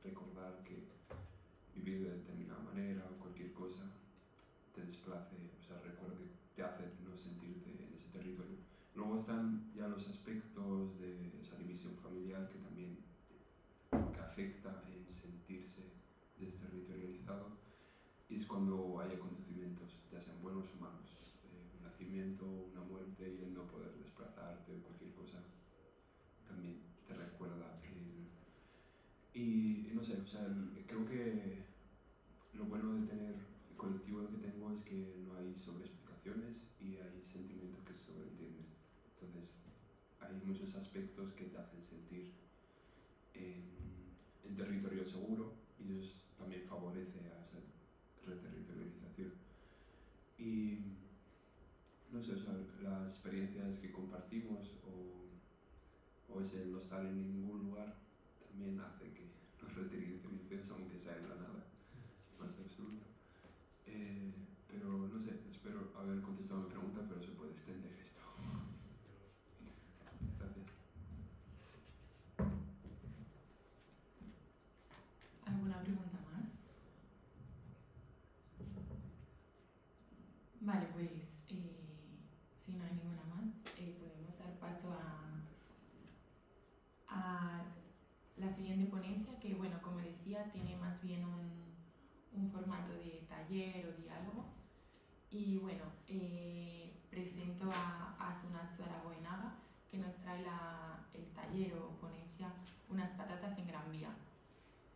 recordar que vivir de determinada manera o cualquier cosa te desplace, o sea, recuerdo que te hace no sentirte en ese territorio. Luego están ya los aspectos de esa división familiar que también afecta en sentirse desterritorializado, y es cuando hay acontecimientos, ya sean buenos o malos, un nacimiento, una muerte, y el no poder desplazarte o cualquier cosa también te recuerda y no sé, o sea, creo que lo bueno de tener el colectivo que tengo es que no hay sobreexplicaciones y hay sentimientos que se sobreentienden. Entonces hay muchos aspectos que te hacen sentir en territorio seguro, y eso también favorece a esa reterritorialización. Y no sé, o sea, las experiencias que compartimos o ese no estar en ningún lugar también hace que nos reterritorialicemos, aunque sea en la nada más absoluta. Pero no sé, espero haber contestado mi pregunta, pero se puede extender esto. Gracias. ¿Alguna pregunta más? Vale, pues si no hay ninguna más, podemos dar paso a la siguiente ponencia, que bueno, como decía, tiene más bien un formato de taller o diálogo. Y bueno, presento a Sunat Suaragoenaga, que nos trae el taller o ponencia Unas patatas en Gran Vía.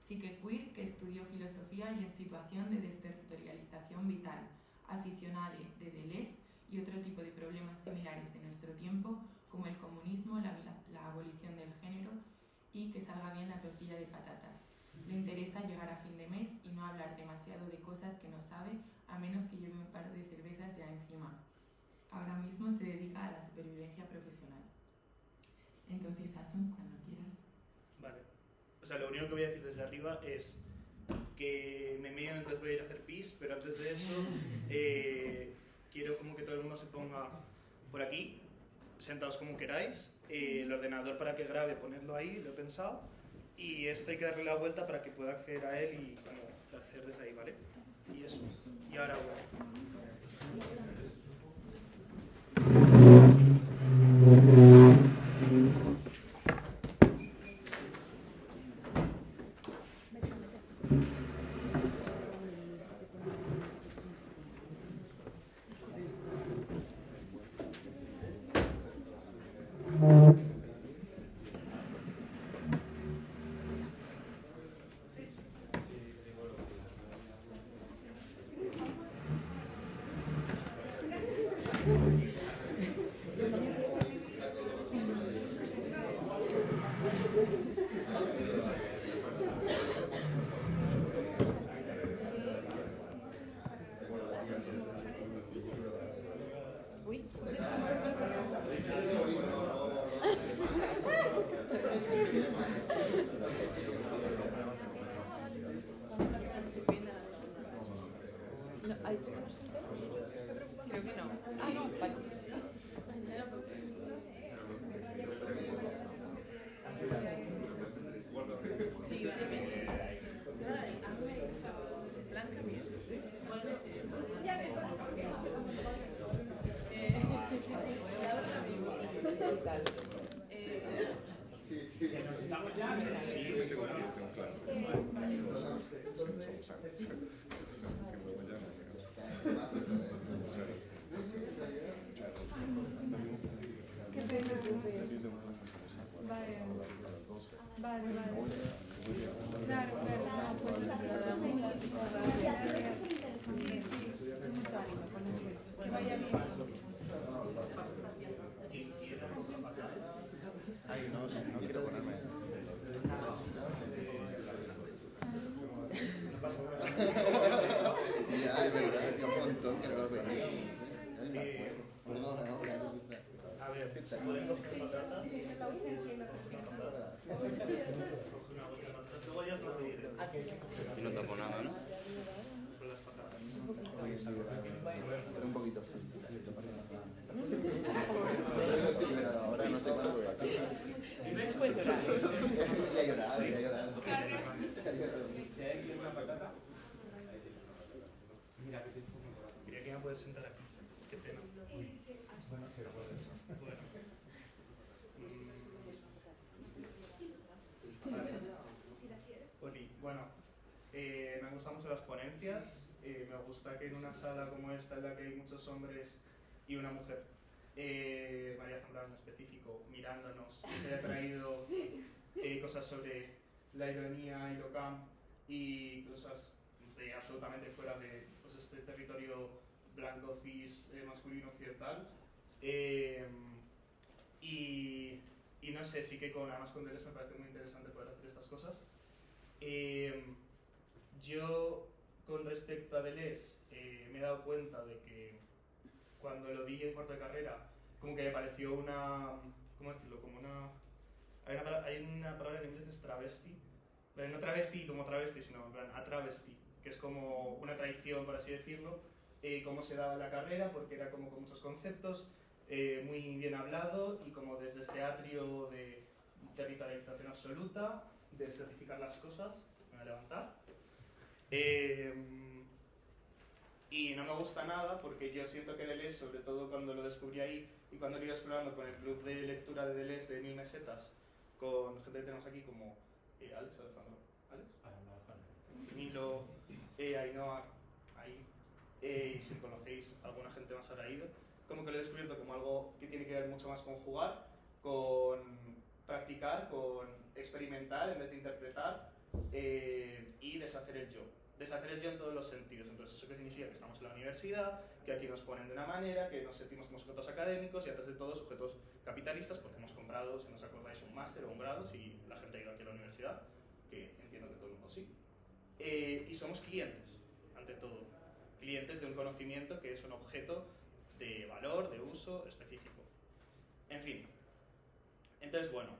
Psique-queer que estudió filosofía y en situación de desterritorialización vital, aficionada de Deleuze y otro tipo de problemas similares de nuestro tiempo, como el comunismo, la abolición del género y que salga bien la tortilla de patatas. Le interesa llegar a fin de mes y no hablar demasiado de cosas que no sabe, a menos que lleve un par de cervezas ya encima. Ahora mismo se dedica a la supervivencia profesional. Entonces, Asun, cuando quieras. Vale. O sea, lo único que voy a decir desde arriba es que me meo, entonces voy a ir a hacer pis, pero antes de eso quiero como que todo el mundo se ponga por aquí, sentados como queráis, el ordenador para que grabe, ponedlo ahí, lo he pensado, y esto hay que darle la vuelta para que pueda acceder a él y como acceder desde ahí, ¿vale? Y eso. Y ahora bueno. ¿Ha dicho que no se entera? Creo que no. Ah, no, vale. Sí, vale, bien. Blanca, bien. ¿Qué tal? Sí, sí, bueno. Qué pena. Vale. Claro. Sí. Mucho ánimo con eso. Que vaya bien. Ay, no quiero ponerme. Ya, es verdad, es un montón que no lo veíamos. Perdona, no me gusta. A ver, ¿pueden coger patatas? La ausencia y la presencia. Una bolsa de patatas, luego ya os lo pediré. Y no tapo nada, ¿no? con las patatas. Pero un poquito, sí, sí, sí, te pasa nada. Pero ahora no sé cuándo voy a hacer. Ya he llorado, ya he llorado. Si hay aquí una patata, mira que te fumo por aquí. Diría que me puedes sentar aquí. Qué pena. Bueno, pero puedes. Bueno. Oli, bueno, me gustan mucho las ponencias. Me gusta que en una sala como esta, en la que hay muchos hombres y una mujer, María Zambrano en específico, mirándonos, se haya traído cosas sobre la ironía y lo camp y cosas absolutamente fuera de pues, este territorio blanco, cis, masculino, occidental. Y no sé, sí que además con Deleuze me parece muy interesante poder hacer estas cosas. Yo, con respecto a Deleuze, me he dado cuenta de que cuando lo vi en cuarto de carrera, como que me pareció una, ¿cómo decirlo? Como una... Hay una palabra en inglés que es travesti, pero no travesti como travesti, sino en plan a travesti, que es como una traición, por así decirlo, cómo se daba la carrera, porque era como con muchos conceptos, muy bien hablado y como desde este atrio de territorialización absoluta, de certificar las cosas, me voy a levantar. Y no me gusta nada porque yo siento que Deleuze, sobre todo cuando lo descubrí ahí y cuando lo iba explorando con el club de lectura de Deleuze de 1000 mesetas, con gente que tenemos aquí como Alex, Alejandro, ¿Alex? Milo, Ainhoa, ahí, y si conocéis alguna gente más habrá ido, como que lo he descubierto como algo que tiene que ver mucho más con jugar, con practicar, con experimentar en vez de interpretar y deshacer el yo. Deshacer el yo en todos los sentidos. Entonces, ¿eso qué significa? Que estamos en la universidad, que aquí nos ponen de una manera, que nos sentimos como sujetos académicos y antes de todo sujetos capitalistas porque hemos comprado, si no os acordáis, un máster o un grado, si la gente ha ido aquí a la universidad, que entiendo que todo el mundo sí. Y somos clientes, ante todo. Clientes de un conocimiento que es un objeto de valor, de uso específico. En fin. Entonces, bueno,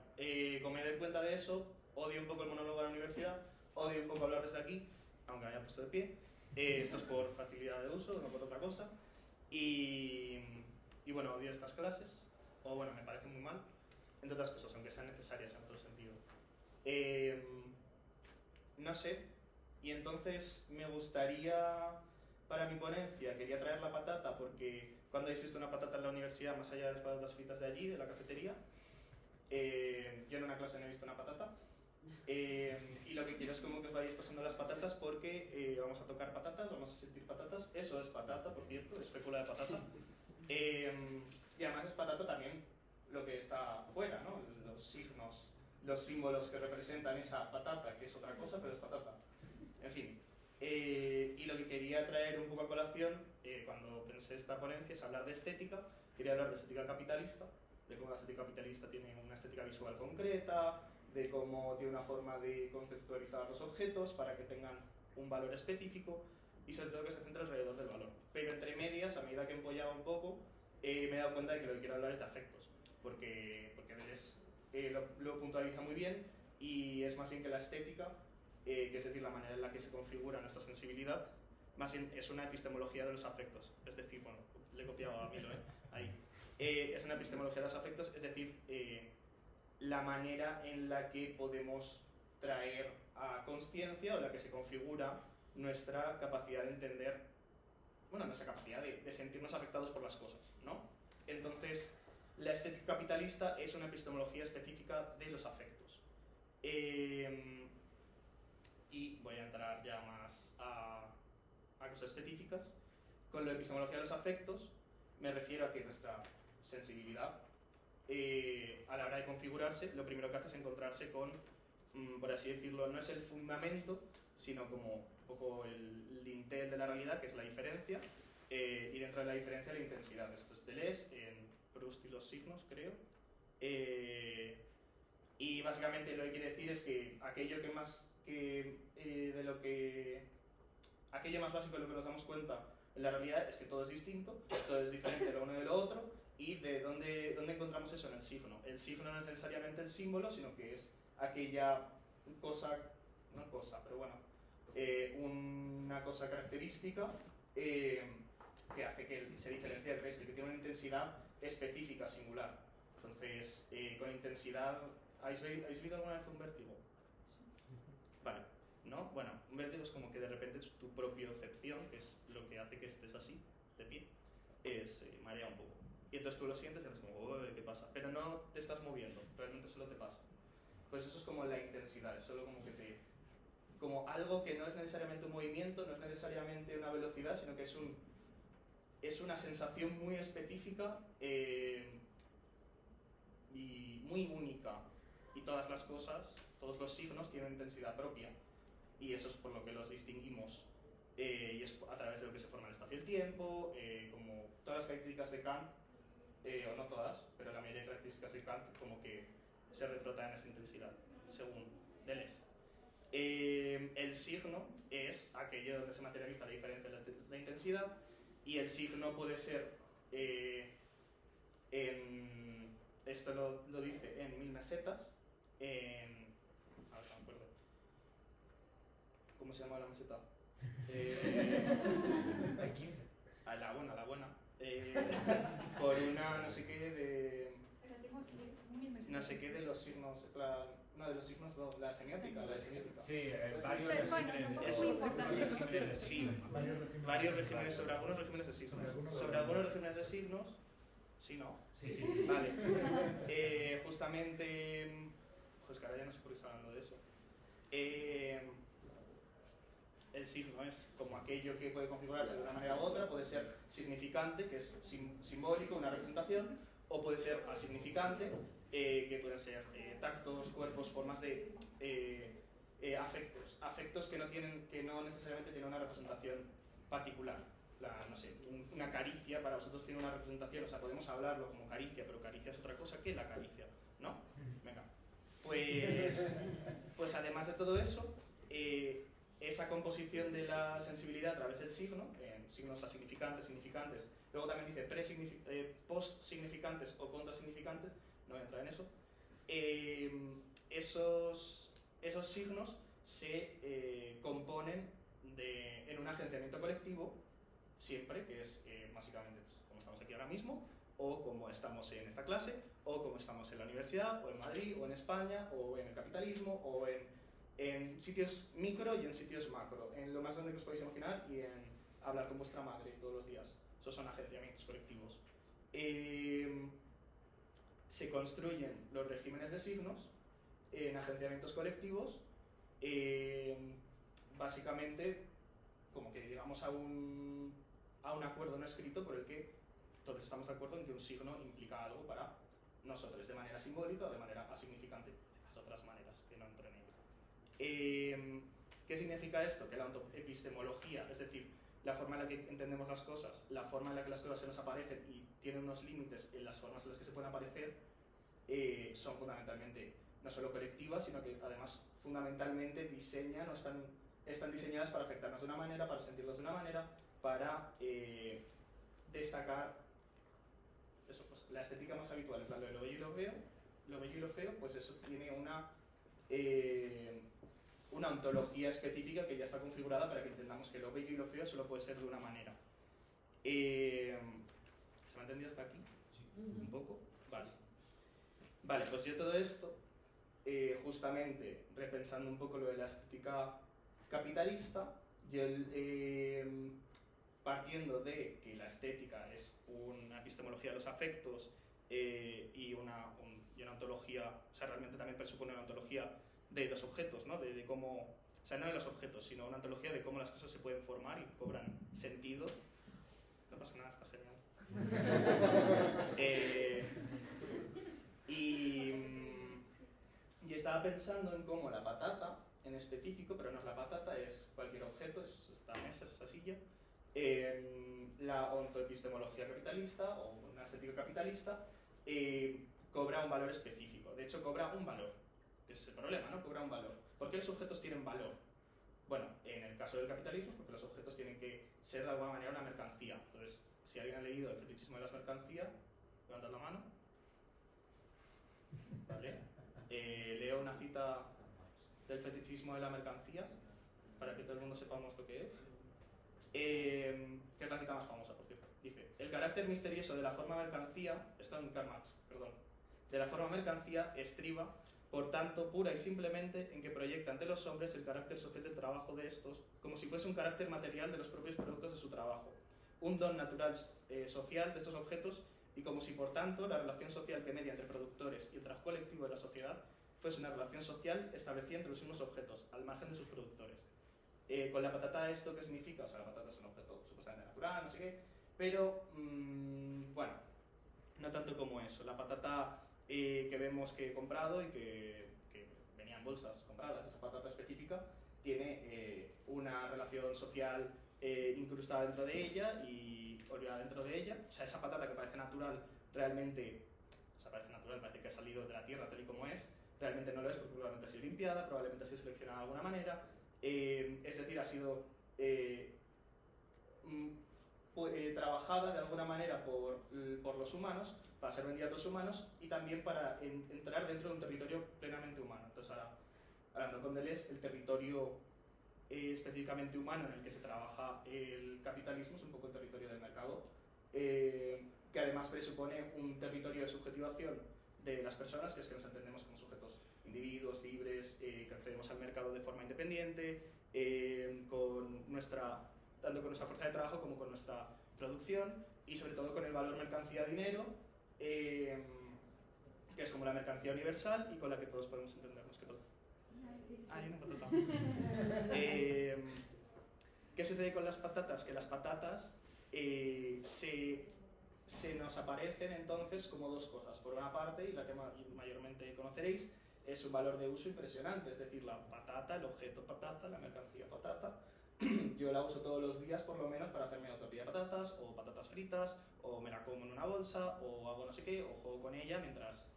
como me doy cuenta de eso, odio un poco el monólogo de la universidad, odio un poco hablar desde aquí, aunque me haya puesto de pie. Esto es por facilidad de uso, no por otra cosa. Y bueno, odio estas clases, o bueno, me parecen muy mal, entre otras cosas, aunque sean necesarias en otro sentido. No sé, y entonces me gustaría, para mi ponencia, quería traer la patata, porque cuando habéis visto una patata en la universidad, más allá de las patatas fritas de allí, de la cafetería, yo en una clase no he visto una patata. Y lo que quiero es como que os vayáis pasando las patatas porque vamos a tocar patatas, vamos a sentir patatas. Eso es patata, por cierto, es fécula de patata. Y además es patata también lo que está fuera, ¿no? Los signos, los símbolos que representan esa patata, que es otra cosa, pero es patata. En fin. Y lo que quería traer un poco a colación cuando pensé esta ponencia es hablar de estética. Quería hablar de estética capitalista, de cómo la estética capitalista tiene una estética visual concreta, de cómo tiene una forma de conceptualizar los objetos para que tengan un valor específico y sobre todo que se centra alrededor del valor. Pero entre medias, a medida que empollaba un poco, me he dado cuenta de que lo que quiero hablar es de afectos, porque Deleuze lo puntualiza muy bien y es más bien que la estética, que es decir, la manera en la que se configura nuestra sensibilidad, más bien es una epistemología de los afectos, es decir, bueno, le he copiado a Milo, ahí. Es una epistemología de los afectos, es decir, la manera en la que podemos traer a consciencia o en la que se configura nuestra capacidad de entender, bueno, nuestra capacidad de sentirnos afectados por las cosas, ¿no? Entonces, la estética capitalista es una epistemología específica de los afectos. Y voy a entrar ya más a cosas específicas. Con la epistemología de los afectos me refiero a que nuestra sensibilidad, a la hora de configurarse, lo primero que hace es encontrarse con, por así decirlo, no es el fundamento, sino como un poco el dintel de la realidad, que es la diferencia, y dentro de la diferencia la intensidad. Esto es Deleuze, en Proust y los signos, creo. Y básicamente lo que quiere decir es que aquello más básico de lo que nos damos cuenta en la realidad es que todo es distinto, todo es diferente lo uno de lo otro, y de dónde encontramos eso en el signo. El signo no es necesariamente el símbolo, sino que es aquella cosa, no cosa, pero bueno, una cosa característica que hace que se diferencie del resto y que tiene una intensidad específica, singular. Entonces, con intensidad... ¿Habéis visto alguna vez un vértigo? Vale, ¿no? Bueno, un vértigo es como que de repente tu propiocepción, que es lo que hace que estés así, de pie, se marea un poco. Y entonces tú lo sientes y haces como, uy, ¿qué pasa? Pero no te estás moviendo, realmente solo te pasa. Pues eso es como la intensidad, es solo como que como algo que no es necesariamente un movimiento, no es necesariamente una velocidad, sino que es una sensación muy específica y muy única. Y todas las cosas, todos los signos tienen intensidad propia. Y eso es por lo que los distinguimos. Y es a través de lo que se forma el espacio y el tiempo, como todas las características de Kant, o no todas, pero la mayoría de características de Kant como que se retrotraen en esa intensidad, según Deleuze. El signo es aquello donde se materializa la diferencia de la intensidad, y el signo puede ser, esto lo dice en 1000 mesetas, a ver, no me acuerdo. ¿Cómo se llama la meseta? Hay 15. La buena. Por una no sé qué de... No sé qué de los signos... No, de los signos, no, la semiótica. Sí, varios regímenes. Es muy importante. Sí, varios regímenes, sobre algunos regímenes de signos. Sobre algunos regímenes de signos... Sí, ¿no? Sí. Vale. Justamente... Pues que ahora ya no sé por qué está hablando de eso. El signo es como aquello que puede configurarse de una manera u otra, puede ser significante, que es simbólico, una representación, o puede ser asignificante, que pueden ser tactos, cuerpos, formas de afectos que no necesariamente tienen una representación particular. No sé, una caricia para vosotros tiene una representación, o sea, podemos hablarlo como caricia, pero caricia es otra cosa que la caricia, ¿no? Venga. Pues además de todo eso, esa composición de la sensibilidad a través del signo, signos asignificantes, significantes, luego también dice post-significantes o contrasignificantes, no voy a entrar en eso, esos signos se componen en un agenciamiento colectivo, siempre, que es básicamente pues, como estamos aquí ahora mismo, o como estamos en esta clase, o como estamos en la universidad, o en Madrid, o en España, o en el capitalismo, o en sitios micro y en sitios macro, en lo más grande que os podéis imaginar y en hablar con vuestra madre todos los días. Esos son agenciamientos colectivos. Se construyen los regímenes de signos en agenciamientos colectivos, básicamente como que llegamos a un acuerdo no escrito por el que todos estamos de acuerdo en que un signo implica algo para nosotros, de manera simbólica o de manera asignificante, las otras maneras que no entro en ello. ¿Qué significa esto? Que la epistemología, es decir, la forma en la que entendemos las cosas, la forma en la que las cosas se nos aparecen y tienen unos límites en las formas en las que se pueden aparecer, son fundamentalmente no solo colectivas, sino que además fundamentalmente diseñan o están diseñadas para afectarnos de una manera, para sentirlos de una manera, para destacar eso, pues, la estética más habitual, en plan de lo bello y lo feo, pues eso tiene una ontología específica que ya está configurada para que entendamos que lo bello y lo feo solo puede ser de una manera. ¿Se me ha entendido hasta aquí? Sí. ¿Un poco? Vale, pues yo todo esto, justamente repensando un poco lo de la estética capitalista, yo partiendo de que la estética es una epistemología de los afectos y una ontología, o sea, realmente también presupone una ontología de los objetos, ¿no? De cómo, o sea, no de los objetos, sino una ontología de cómo las cosas se pueden formar y cobran sentido. No pasa nada, está genial. Y estaba pensando en cómo la patata, en específico, pero no es la patata, es cualquier objeto, es esta mesa, es esta silla, la ontoepistemología capitalista o una estética capitalista cobra un valor específico. De hecho, cobra un valor, que es el problema, ¿no? Cobra un valor. ¿Por qué los objetos tienen valor? Bueno, en el caso del capitalismo, porque los objetos tienen que ser de alguna manera una mercancía. Entonces, si alguien ha leído El fetichismo de las mercancías, levantad la mano. ¿Vale? Leo una cita del fetichismo de las mercancías. para que todo el mundo sepamos lo que es. Que es la cita más famosa, por cierto. Dice: el carácter misterioso de la forma mercancía, esto en Karl Marx, perdón, de la forma mercancía estriba, por tanto, pura y simplemente en que proyecta ante los hombres el carácter social del trabajo de estos, como si fuese un carácter material de los propios productos de su trabajo, un don natural social de estos objetos, y como si, por tanto, la relación social que media entre productores y el trabajo colectivo de la sociedad fuese una relación social establecida entre los mismos objetos, al margen de sus productores. Con la patata, ¿esto qué significa? O sea, la patata es un objeto supuestamente natural, no sé qué, pero, bueno, no tanto como eso. La patata que vemos que he comprado y que venía en bolsas compradas, esa patata específica, tiene una relación social incrustada dentro de ella y olvidada dentro de ella. O sea, esa patata que parece natural, realmente, o sea, parece natural, parece que ha salido de la tierra tal y como es, realmente no lo es, porque probablemente ha sido limpiada, probablemente ha sido seleccionada de alguna manera, es decir, ha sido trabajada de alguna manera por los humanos, para ser vendida a los humanos y también para entrar dentro de un territorio plenamente humano. Entonces ahora, hablando con Deleuze, el territorio específicamente humano en el que se trabaja el capitalismo es un poco el territorio del mercado, que además presupone un territorio de subjetivación de las personas, que es que nos entendemos como sujetos individuos, libres, que accedemos al mercado de forma independiente, tanto con nuestra fuerza de trabajo como con nuestra producción, y sobre todo con el valor mercancía-dinero, que es como la mercancía universal y con la que todos podemos entendernos. Hay una patata. ¿Qué sucede con las patatas? Que las patatas se nos aparecen entonces como dos cosas. Por una parte, y la que mayormente conoceréis, es un valor de uso impresionante, es decir, la patata, el objeto patata, la mercancía patata. Yo la uso todos los días por lo menos para hacerme otra tortilla de patatas o patatas fritas, o me la como en una bolsa, o hago no sé qué, o juego con ella mientras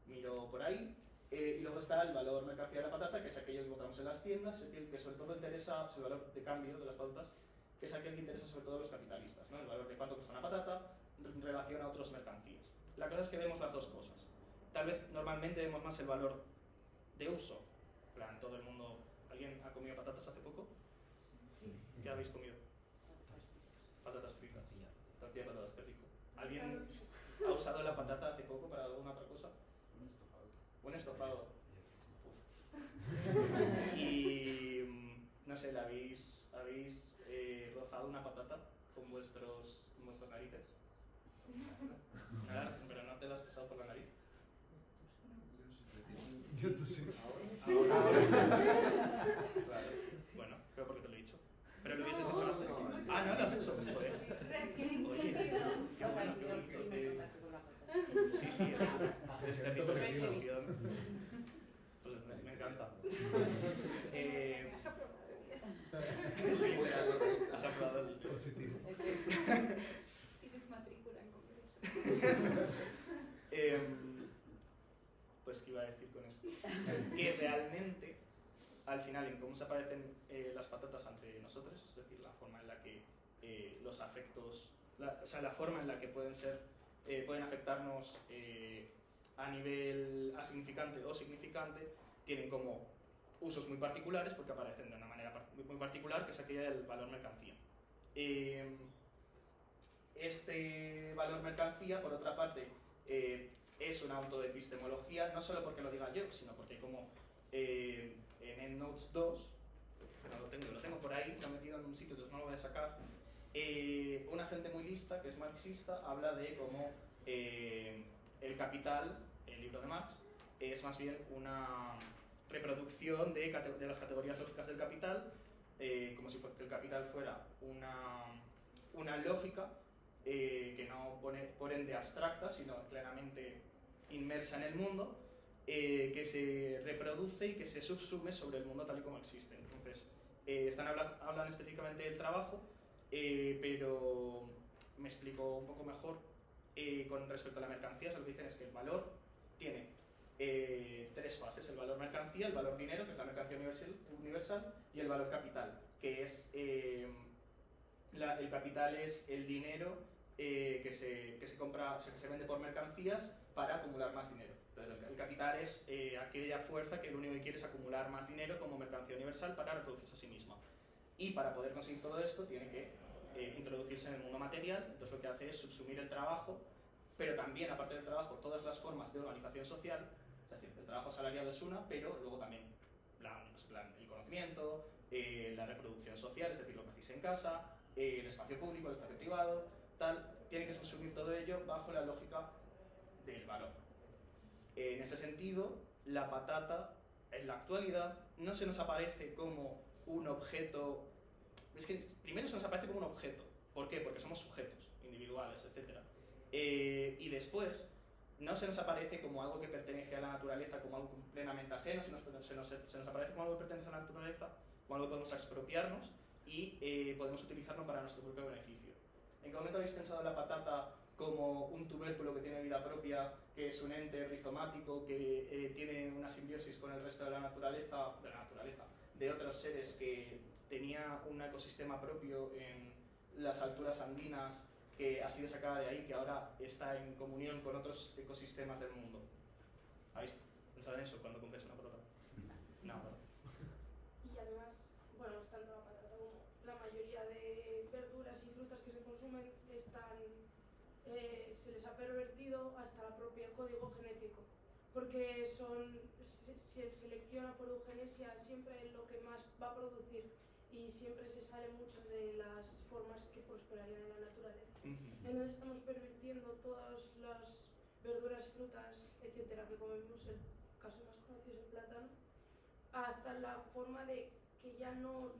miro por ahí. Y luego está el valor mercancía de la patata, que es aquello que encontramos en las tiendas, el que sobre todo interesa, el valor de cambio de las patatas, que es aquel que interesa sobre todo a los capitalistas, ¿no? El valor de cuánto cuesta una patata en relación a otras mercancías. La cosa es que vemos las dos cosas. Tal vez normalmente vemos más el valor de uso. En plan, todo el mundo... ¿Alguien ha comido patatas hace poco? ¿Qué habéis comido? Patatas fritas. Tortilla de patatas, qué rico. ¿Alguien ha usado la patata hace poco para alguna otra cosa? Un estofado. Y no sé, ¿habéis rozado una patata con vuestras narices? Nada, pero no te la has pesado por la nariz. Yo te sé. Ahora. Claro. Bueno, pero porque te lo he dicho. ¿Pero lo hubieses hecho antes? Ah, no, lo has hecho. Joder. Oye, qué bueno, qué bonito. Sí, es territorio. Pues me encanta. ¿Has aprobado el Sí, has aprobado el positivo. Tienes matrícula en congreso. Pues, ¿qué iba a decir con esto? Que realmente, al final, en cómo se aparecen las patatas ante nosotros, es decir, la forma en la que los afectos, la forma en la que pueden afectarnos a nivel asignificante o significante, tienen como usos muy particulares porque aparecen de una manera muy particular, que es aquella del valor mercancía. Este valor mercancía, por otra parte, es un auto de epistemología, no solo porque lo diga yo, sino porque como en EndNotes 2, que no lo tengo por ahí, lo he metido en un sitio, entonces no lo voy a sacar, una gente muy lista, que es marxista, habla de cómo el Capital, el libro de Marx, es más bien una reproducción de las categorías lógicas del capital, como si el capital fuera una lógica que no por ende abstracta, sino claramente inmersa en el mundo, que se reproduce y que se subsume sobre el mundo tal y como existe. Entonces, hablan específicamente del trabajo, pero me explico un poco mejor con respecto a la mercancía. Lo que dicen es que el valor tiene tres fases: el valor mercancía, el valor dinero, que es la mercancía universal, y el valor capital, que es el capital es el dinero que se compra, o sea, que se vende por mercancías para acumular más dinero. Entonces, el capital es aquella fuerza que lo único que quiere es acumular más dinero como mercancía universal para reproducirse a sí misma. Y para poder conseguir todo esto tiene que introducirse en el mundo material. Entonces lo que hace es subsumir el trabajo, pero también, aparte del trabajo, todas las formas de organización social. Es decir, el trabajo asalariado es una, pero luego también el conocimiento, la reproducción social, es decir, lo que hacéis en casa, el espacio público, el espacio privado, tal, tiene que subsumir todo ello bajo la lógica del valor. En ese sentido, la patata, en la actualidad, no se nos aparece como un objeto. Es que primero se nos aparece como un objeto. ¿Por qué? Porque somos sujetos individuales, etc. Y después no se nos aparece como algo que pertenece a la naturaleza, como algo plenamente ajeno, se nos aparece como algo que pertenece a la naturaleza, como algo que podemos expropiarnos y podemos utilizarlo para nuestro propio beneficio. ¿En qué momento habéis pensado en la patata como un tubérculo que tiene vida propia, que es un ente rizomático, que tiene una simbiosis con el resto de la naturaleza, de otros seres, que tenía un ecosistema propio en las alturas andinas, que ha sido sacada de ahí, que ahora está en comunión con otros ecosistemas del mundo? ¿Habéis pensado en eso cuando compréis una patata? No, ¿verdad? Y además, bueno, tanto la patata como la mayoría de verduras y frutas que se consumen están, se les ha pervertido hasta el propio código genético, porque se selecciona por eugenesia siempre lo que más va a producir y siempre se sale mucho de las formas que prosperarían en la naturaleza. Entonces estamos pervirtiendo todas las verduras, frutas, etcétera, que comemos, el caso más conocido es el plátano, hasta la forma de que ya no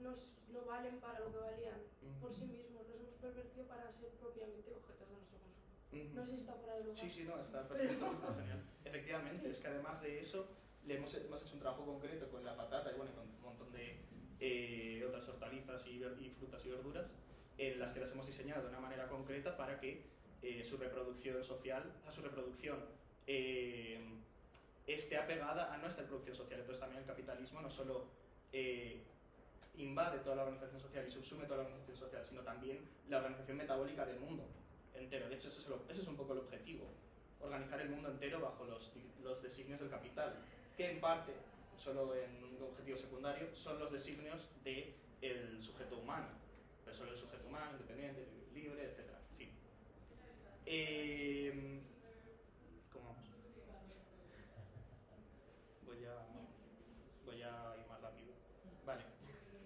valen para lo que valían por sí mismos, los hemos pervertido para ser propiamente objetos de nuestro consumo. No sé si está fuera de lugar. Sí, no, está perfecto, está genial. Efectivamente, sí. Es que además de eso, hemos hecho un trabajo concreto con la patata y bueno, con un montón de otras hortalizas y frutas y verduras, en las que las hemos diseñado de una manera concreta para que su reproducción social, su reproducción esté apegada a nuestra reproducción social. Entonces también el capitalismo no solo invade toda la organización social y subsume toda la organización social, sino también la organización metabólica del mundo entero. De hecho, ese es un poco el objetivo, organizar el mundo entero bajo los designios del capital, que en parte, solo en un objetivo secundario, son los designios del sujeto humano, pero solo el sujeto humano, independiente, libre, etc. En fin. ¿Cómo vamos? Voy a ir más rápido. Vale.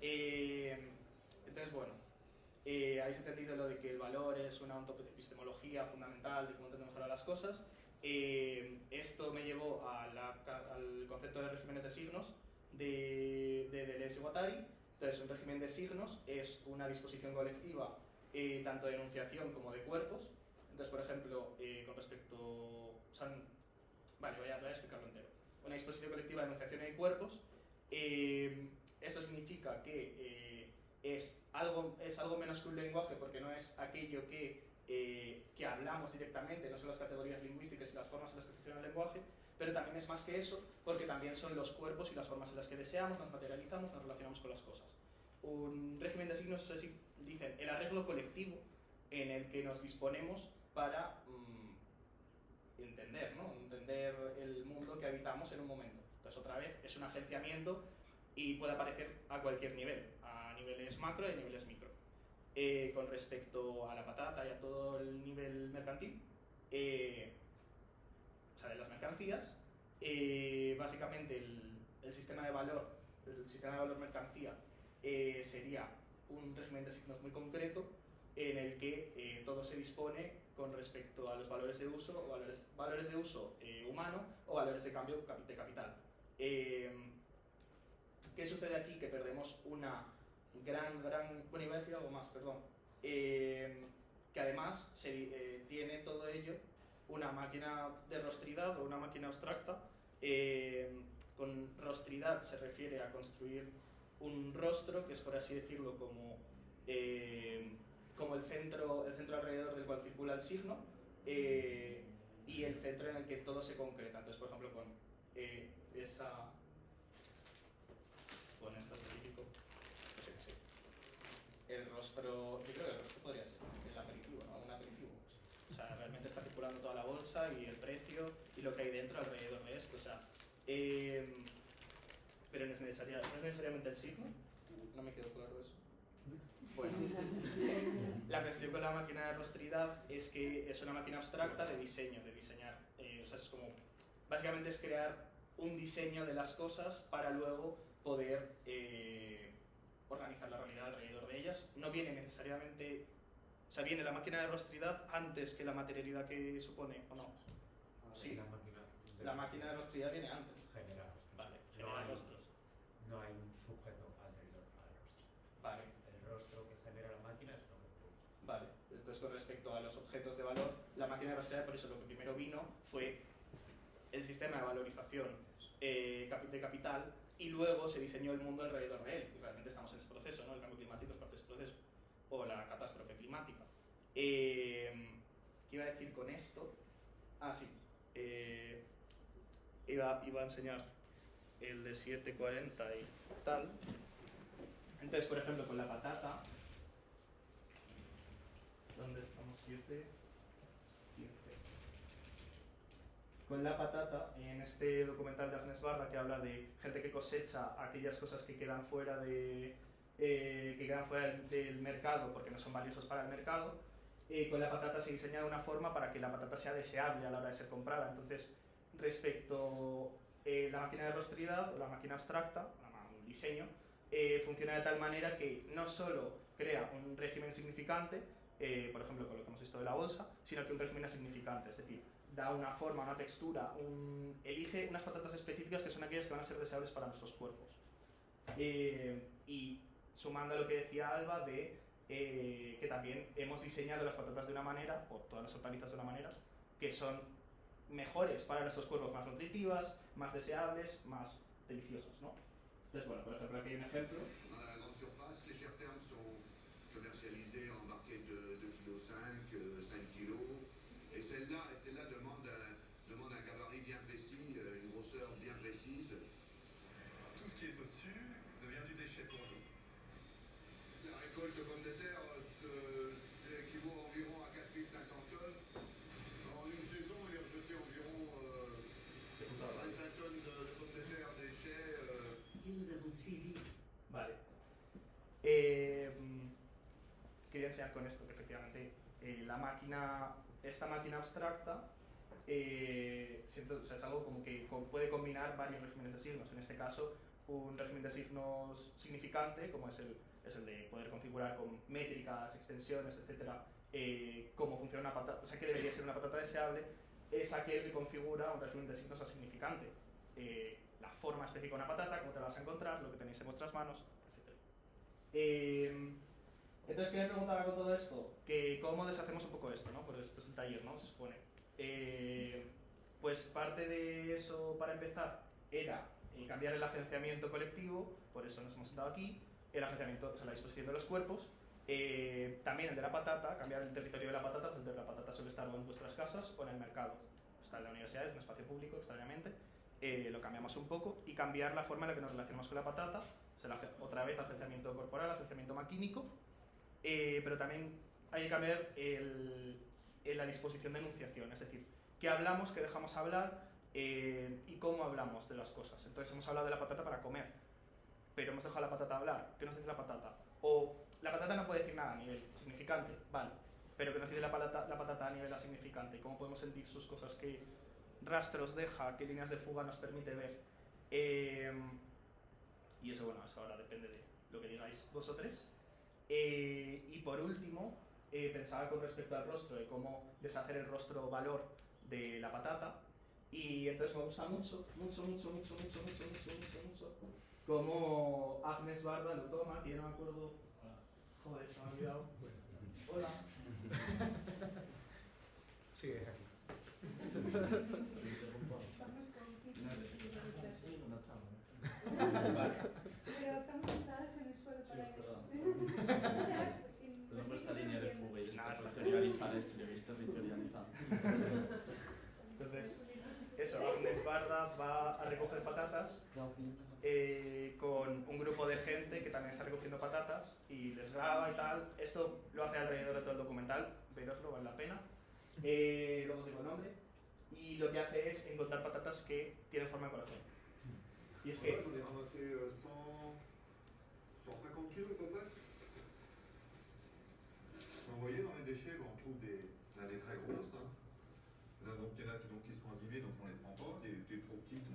Entonces, bueno, habéis entendido lo de que el valor es una epistemología fundamental de cómo entendemos ahora las cosas. Esto me llevó al concepto de regímenes de signos de Deleuze y Guattari. Entonces, un régimen de signos es una disposición colectiva tanto de enunciación como de cuerpos. Entonces, por ejemplo, con respecto... Vale, voy a explicarlo entero. Una disposición colectiva de enunciación y de cuerpos. Esto significa que es algo menos que un lenguaje, porque no es aquello que hablamos directamente, no son las categorías lingüísticas y las formas en las que funciona el lenguaje, pero también es más que eso, porque también son los cuerpos y las formas en las que deseamos, nos materializamos, nos relacionamos con las cosas. Un régimen de signos es, dicen, el arreglo colectivo en el que nos disponemos para entender el mundo que habitamos en un momento. Entonces, otra vez, es un agenciamiento y puede aparecer a cualquier nivel, a niveles macro y a niveles micro. Con respecto a la patata y a todo el nivel mercantil, o sea, de las mercancías, básicamente el sistema de valor mercancía sería un régimen de signos muy concreto en el que todo se dispone con respecto a los valores de uso, o valores de uso humano o valores de cambio de capital. ¿Qué sucede aquí? Que perdemos una bueno, iba a decir algo más, perdón. Que además tiene todo ello una máquina de rostridad o una máquina abstracta. Con rostridad se refiere a construir un rostro, que es, por así decirlo, como el centro alrededor del cual circula el signo, y el centro en el que todo se concreta. Entonces, por ejemplo, con esta específico, no sé qué sé. El rostro, yo creo que el rostro podría ser el aperitivo, ¿no? Un aperitivo. O sea, realmente está circulando toda la bolsa y el precio y lo que hay dentro alrededor de esto. O sea, pero no es necesariamente el signo. No me quedó claro eso. Bueno, la cuestión con la máquina de rostridad es que es una máquina abstracta de diseño, de diseñar. O sea, es como, básicamente es crear un diseño de las cosas para luego poder organizar la realidad alrededor de ellas. No viene necesariamente, o sea, viene la máquina de rostridad antes que la materialidad que supone, ¿o no? Sí, la máquina de rostridad viene antes. Genera rostros. Vale, genera rostros. No hay un sujeto anterior al rostro. Vale. El rostro que genera la máquina es lo que tú. Vale, entonces con respecto a los objetos de valor, la máquina de rostridad, por eso lo que primero vino fue el sistema de valorización de capital, y luego se diseñó el mundo alrededor de él. Y realmente estamos en ese proceso, ¿no? El cambio climático es parte de ese proceso. O la catástrofe climática. ¿Qué iba a decir con esto? Ah, sí. Iba a enseñar el de 740 y tal. Entonces, por ejemplo, con la patata. ¿Dónde estamos? 7. Con la patata, en este documental de Agnes Barda que habla de gente que cosecha aquellas cosas que quedan fuera del mercado porque no son valiosos para el mercado, con la patata se diseña de una forma para que la patata sea deseable a la hora de ser comprada. Entonces, respecto la máquina de rostridad o la máquina abstracta, un diseño, funciona de tal manera que no solo crea un régimen significante, por ejemplo con lo que hemos visto de la bolsa, sino que un régimen asignificante, es decir, da una forma, una textura, elige unas patatas específicas que son aquellas que van a ser deseables para nuestros cuerpos. Y sumando a lo que decía Alba de que también hemos diseñado las patatas de una manera, o todas las hortalizas de una manera, que son mejores para nuestros cuerpos, más nutritivas, más deseables, más deliciosas, ¿no? Entonces, bueno, por ejemplo, aquí hay un ejemplo. Dans la grande surface, les chairs fermes sont commercialisées en barquettes de 2,5 kg, 5 kg. Et celle-là demande un gabarit bien précis, une grosseur bien précise. Tout ce qui est au-dessus devient du déchet pour nous. La récolte de pommes de terre équivaut environ à 4500 tonnes. En une saison, il est rejeté environ 25 tonnes de pommes de terre, déchets. Nous avons suivi. Vale. Quería enseñar con esto que efectivamente esta máquina abstracta es algo como que puede combinar varios regímenes de signos. En este caso, un régimen de signos significante, como es el de poder configurar con métricas, extensiones, etcétera, cómo funciona una patata, o sea, que debería ser una patata deseable, es aquel que configura un régimen de signos asignificante. La forma específica de una patata, cómo te la vas a encontrar, lo que tenéis en vuestras manos, etc. Entonces, ¿qué me preguntaba con todo esto? Que ¿cómo deshacemos un poco esto, ¿no? Pues esto es el taller, ¿no? Se supone. Pues parte de eso, para empezar, era cambiar el agenciamiento colectivo, por eso nos hemos sentado aquí, el agenciamiento, o sea, la disposición de los cuerpos, también el de la patata, cambiar el territorio de la patata, pues el de la patata suele estar o en vuestras casas o en el mercado. Está en la universidad, es un espacio público, extrañamente, lo cambiamos un poco, y cambiar la forma en la que nos relacionamos con la patata, o sea, otra vez agenciamiento corporal, agenciamiento maquínico, pero también hay que cambiar la disposición de enunciación, es decir, qué hablamos, qué dejamos hablar y cómo hablamos de las cosas. Entonces hemos hablado de la patata para comer, pero hemos dejado la patata hablar. ¿Qué nos dice la patata? O la patata no puede decir nada a nivel significante, vale, pero ¿qué nos dice la patata a nivel asignificante? ¿Cómo podemos sentir sus cosas? ¿Qué rastros deja? ¿Qué líneas de fuga nos permite ver? Y eso, bueno, eso ahora depende de lo que digáis vosotros. Y por último, pensaba con respecto al rostro, de cómo deshacer el rostro valor de la patata. Y entonces me gusta mucho cómo Agnes Barda lo toma, que yo no me acuerdo. Joder, se me ha olvidado. Hola. Sigue aquí. Vale. Pero estamos sentadas en el suelo para Sí, perdón. O sea, Tenemos nuestra línea de fuga y Nada, está está territorializada, es territorializada. Entonces, eso, Agnes Barda va a recoger patatas con un grupo de gente que también está recogiendo patatas y les graba y tal. Esto lo hace alrededor de todo el documental, veroslo, vale la pena. luego os digo el nombre, y lo que hace es encontrar patatas que tienen forma de corazón. Y es que... On est ramassé 150 kilos au total. Vous voyez, dans les déchets, on trouve des très grosses. Hein. Là, donc, il y en a qui sont abîmées, donc on les prend pas. Des trop petites, vu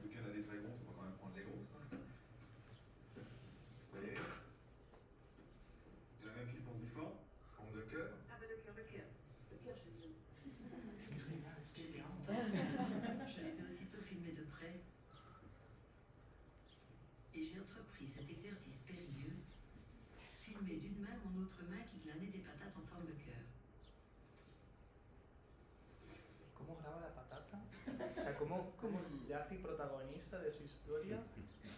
qu'il y en a des très grosses, on va quand même prendre les grosses. Hein. Vous voyez, il y en a même qui sont différents, forme de cœur. Ah ben le cœur, j'ai vu. Es que es genial, es que te amo. Je les ai aussitôt filmés de près. Et j'ai entrepris cet exercice périlleux, filmé d'une main mon autre main qui glanait des patates en forme de cœur. ¿Cómo graba la patata? O sea, cómo le hace protagonista de su historia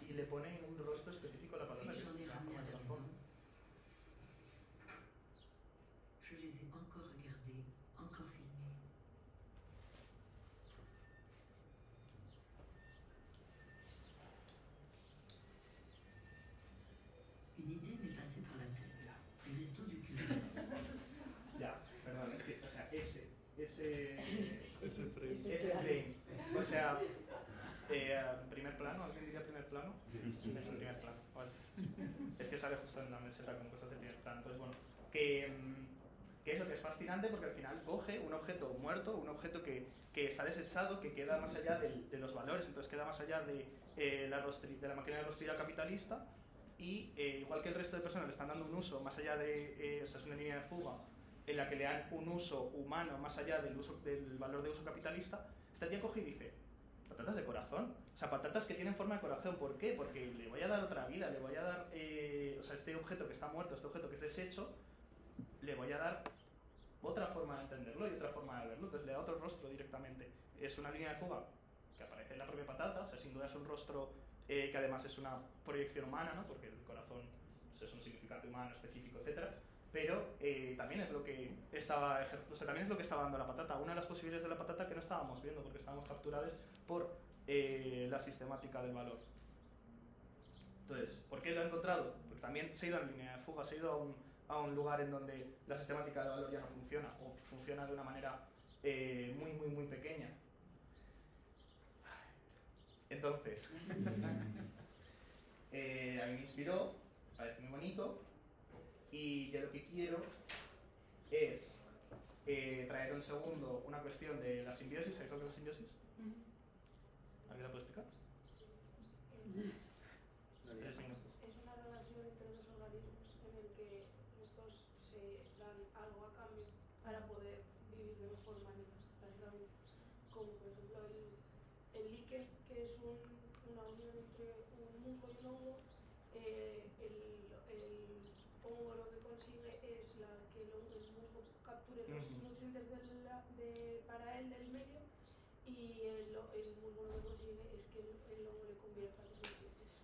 y le pone un rostro específico a la patata que es una forma de corazón. Je les ai encore regardés, encore filmés. Une idée m'est passée par la tête. Le resto du curé. Ya, perdón, es que, o sea, ese frame. O sea, primer plano, ¿alguien diría primer plano? Sí. Es el primer plano, vale. Es que sale justo en la meseta con cosas de primer plano. Entonces, bueno, que eso que es fascinante porque al final coge un objeto muerto, un objeto que está desechado, que queda más allá de los valores, entonces queda más allá de la máquina de rostrillo capitalista y igual que el resto de personas le están dando un uso más allá de, o sea, es una línea de fuga en la que le dan un uso humano más allá del valor de uso capitalista, esta tía coge y dice, patatas de corazón, o sea, patatas que tienen forma de corazón, ¿por qué? Porque le voy a dar otra vida, le voy a dar, o sea, este objeto que está muerto, este objeto que es desecho, le voy a dar otra forma de entenderlo y otra forma de verlo, entonces le da otro rostro directamente. Es una línea de fuga que aparece en la propia patata, o sea, sin duda es un rostro que además es una proyección humana, ¿no? Porque el corazón pues, es un significante humano específico, etcétera. Pero también es lo que estaba dando la patata, una de las posibilidades de la patata que no estábamos viendo porque estábamos capturados por la sistemática del valor. Entonces, ¿por qué lo he encontrado? Porque también se ha ido en línea de fuga, se ha ido a un lugar en donde la sistemática del valor ya no funciona o funciona de una manera muy pequeña. Entonces, a mí me inspiró, me parece muy bonito. Y yo lo que quiero es traer un segundo una cuestión de la simbiosis. ¿Sabéis lo que es la simbiosis? ¿Alguien la puede explicar? 3 minutos. Es una relación entre dos organismos en el que los dos se dan algo a cambio para poder vivir de mejor manera, básicamente. Como por ejemplo el líquen, que es una unión entre un musgo y un hongo. El hongo lo que consigue es que el musgo capture los nutrientes para él del medio y el musgo lo que consigue es que el hongo le convierta los nutrientes.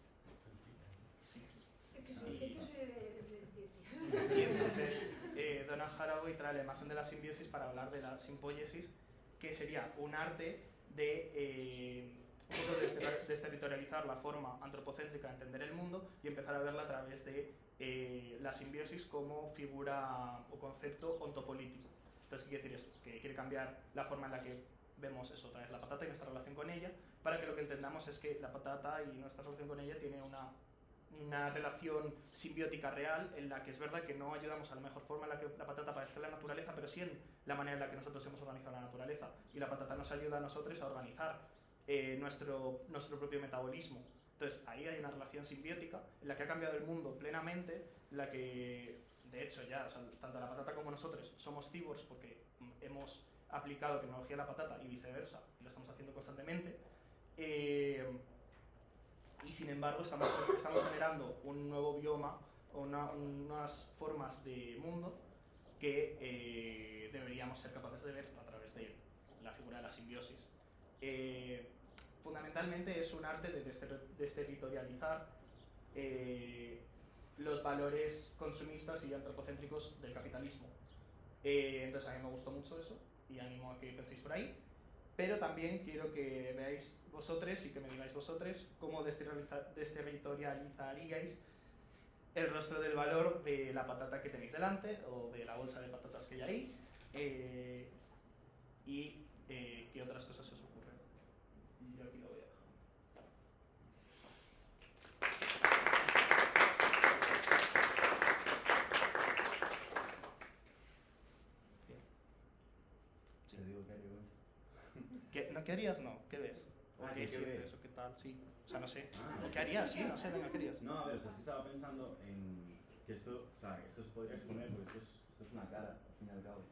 Sí. Es que soy de ciencias. Y entonces Donna Haraway trae la imagen de la simbiosis para hablar de la simpoiesis, que sería un arte de desterritorializar la forma antropocéntrica de entender el mundo y empezar a verla a través de la simbiosis como figura o concepto ontopolítico. Entonces, ¿qué quiere decir? Es que quiere cambiar la forma en la que vemos eso, otra vez la patata y nuestra relación con ella, para que lo que entendamos es que la patata y nuestra relación con ella tiene una relación simbiótica real en la que es verdad que no ayudamos a la mejor forma en la que la patata aparece en la naturaleza, pero sí en la manera en la que nosotros hemos organizado la naturaleza. Y la patata nos ayuda a nosotros a organizar nuestro propio metabolismo. Entonces ahí hay una relación simbiótica en la que ha cambiado el mundo plenamente, en la que de hecho ya, o sea, tanto la patata como nosotros somos cyborgs porque hemos aplicado tecnología a la patata y viceversa, y lo estamos haciendo constantemente, y sin embargo estamos generando un nuevo bioma, unas formas de mundo que deberíamos ser capaces de ver a través de la figura de la simbiosis. Fundamentalmente es un arte de desterritorializar los valores consumistas y antropocéntricos del capitalismo. Entonces a mí me gustó mucho eso y animo a que penséis por ahí, pero también quiero que veáis vosotros y que me digáis vosotros cómo desterritorializaríais el rostro del valor de la patata que tenéis delante o de la bolsa de patatas que hay ahí. y qué otras cosas se os ocurren. Y yo aquí lo voy a dejar. Te digo que haría con esto. ¿Qué harías? No, ¿qué ves? ¿O Ah, qué ¿qué sientes? ves? ¿O qué tal? Sí. O sea, no sé. Ah. ¿O qué harías? Sí, no sé, venga, ¿qué harías? No, a ver, o sea, sí estaba pensando en que esto, o sea, esto se podría exponer porque esto es una cara, al fin y al cabo.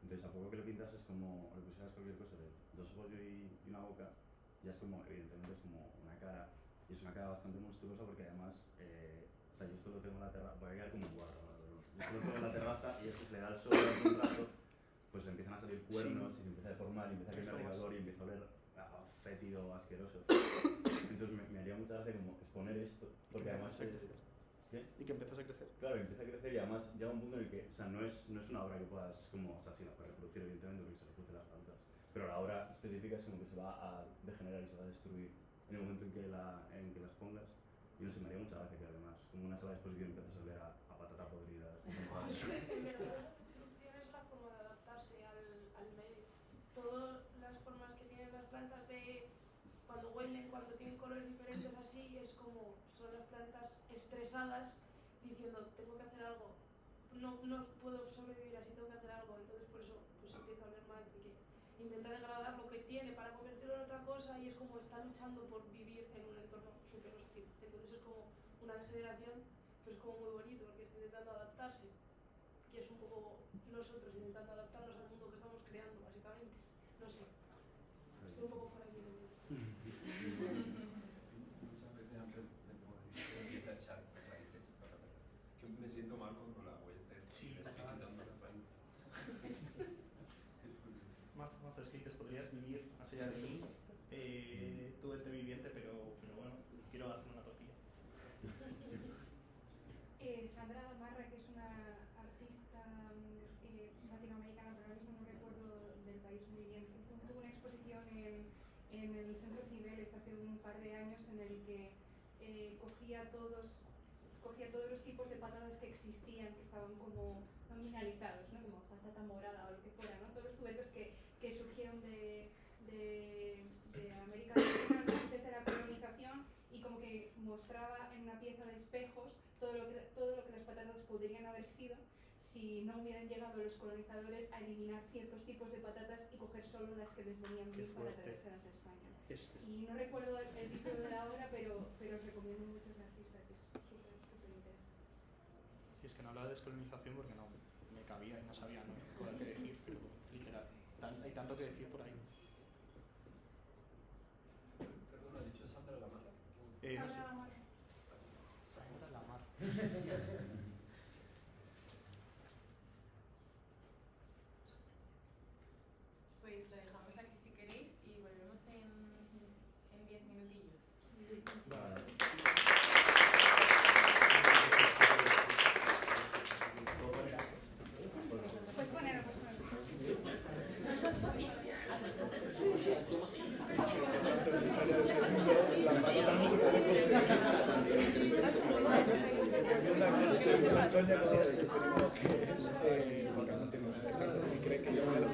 Entonces, a poco que lo pintas es como, o le pusieras cualquier cosa de dos ojos y una boca, ya es como, evidentemente es como una cara, y es una cara bastante monstruosa porque además, o sea, yo esto lo tengo en la terraza, voy a quedar como un guarro, ¿no? Pero yo esto lo tengo en la terraza y esto se le da el sol durante un rato, pues empiezan a salir cuernos y se empieza a deformar y empieza a quemar alrededor y empieza a oler fétido, asqueroso. Entonces me haría mucha gracia como exponer esto, porque además ¿qué? Y que empiezas a crecer. Claro, empieza a crecer y además llega un punto en el que, o sea, no es una obra que puedas como, o sea, sí la puedes reproducir evidentemente porque se reproducen las plantas, pero la obra específica es como que se va a degenerar y se va a destruir en el momento en que las pongas. Y no sé, me haría mucha gracia que además, como una sala de exposición empiezas a ver a patata podrida. En verdad, esa destrucción es la forma de adaptarse al medio. Todas las formas que tienen las plantas de cuando huelen, cuando tienen colores diferentes así, es como son las plantas estresadas diciendo tengo que hacer algo, no puedo sobrevivir así, tengo que hacer algo. Entonces por eso pues empieza a oler mal, porque intenta degradar lo que tiene para convertirlo en otra cosa y es como está luchando por vivir en un entorno súper hostil. Entonces es como una degeneración, pero es como muy bonito porque está intentando adaptarse, que es un poco nosotros intentando adaptarnos al mundo que estamos creando básicamente. No sé, estoy un poco fuera de mi elemento. Muchas veces antes empieza a echar raíces, que me siento mal cuando la voy a hacer. Sí, estoy quitando las raíces. Más escritos podrías vivir más allá de mí, tú ente viviente, pero bueno, quiero hacer una tortilla. Sandra Gamarra, que es una artista latinoamericana, pero ahora mismo no recuerdo del país muy bien, tuvo una exposición en el Centro Cibeles hace un par de años en el que cogía todos los tipos de patatas que existían, que estaban como nominalizados, ¿no? Como patata morada o lo que fuera, ¿no? Todos los tubérculos que surgieron de América Latina antes de la colonización y como que mostraba en una pieza de espejos todo lo que las patatas podrían haber sido si no hubieran llegado los colonizadores a eliminar ciertos tipos de patatas y coger solo las que les venían bien para traérselas a España. Y no recuerdo el título de la obra, pero os recomiendo mucho a ese artista, que es súper interesante. Y es que no hablaba de descolonización porque no me cabía y no sabía qué decir, pero literal, hay tanto que decir por ahí. Perdón, ¿ha dicho Sandra Gamarra? Sandra Gamarra. Sandra Gamarra. Pues lo dejamos aquí si queréis y volvemos en 10 minutillos. Sí. Vale. Pues ponerlo. Antonio, que cree que yo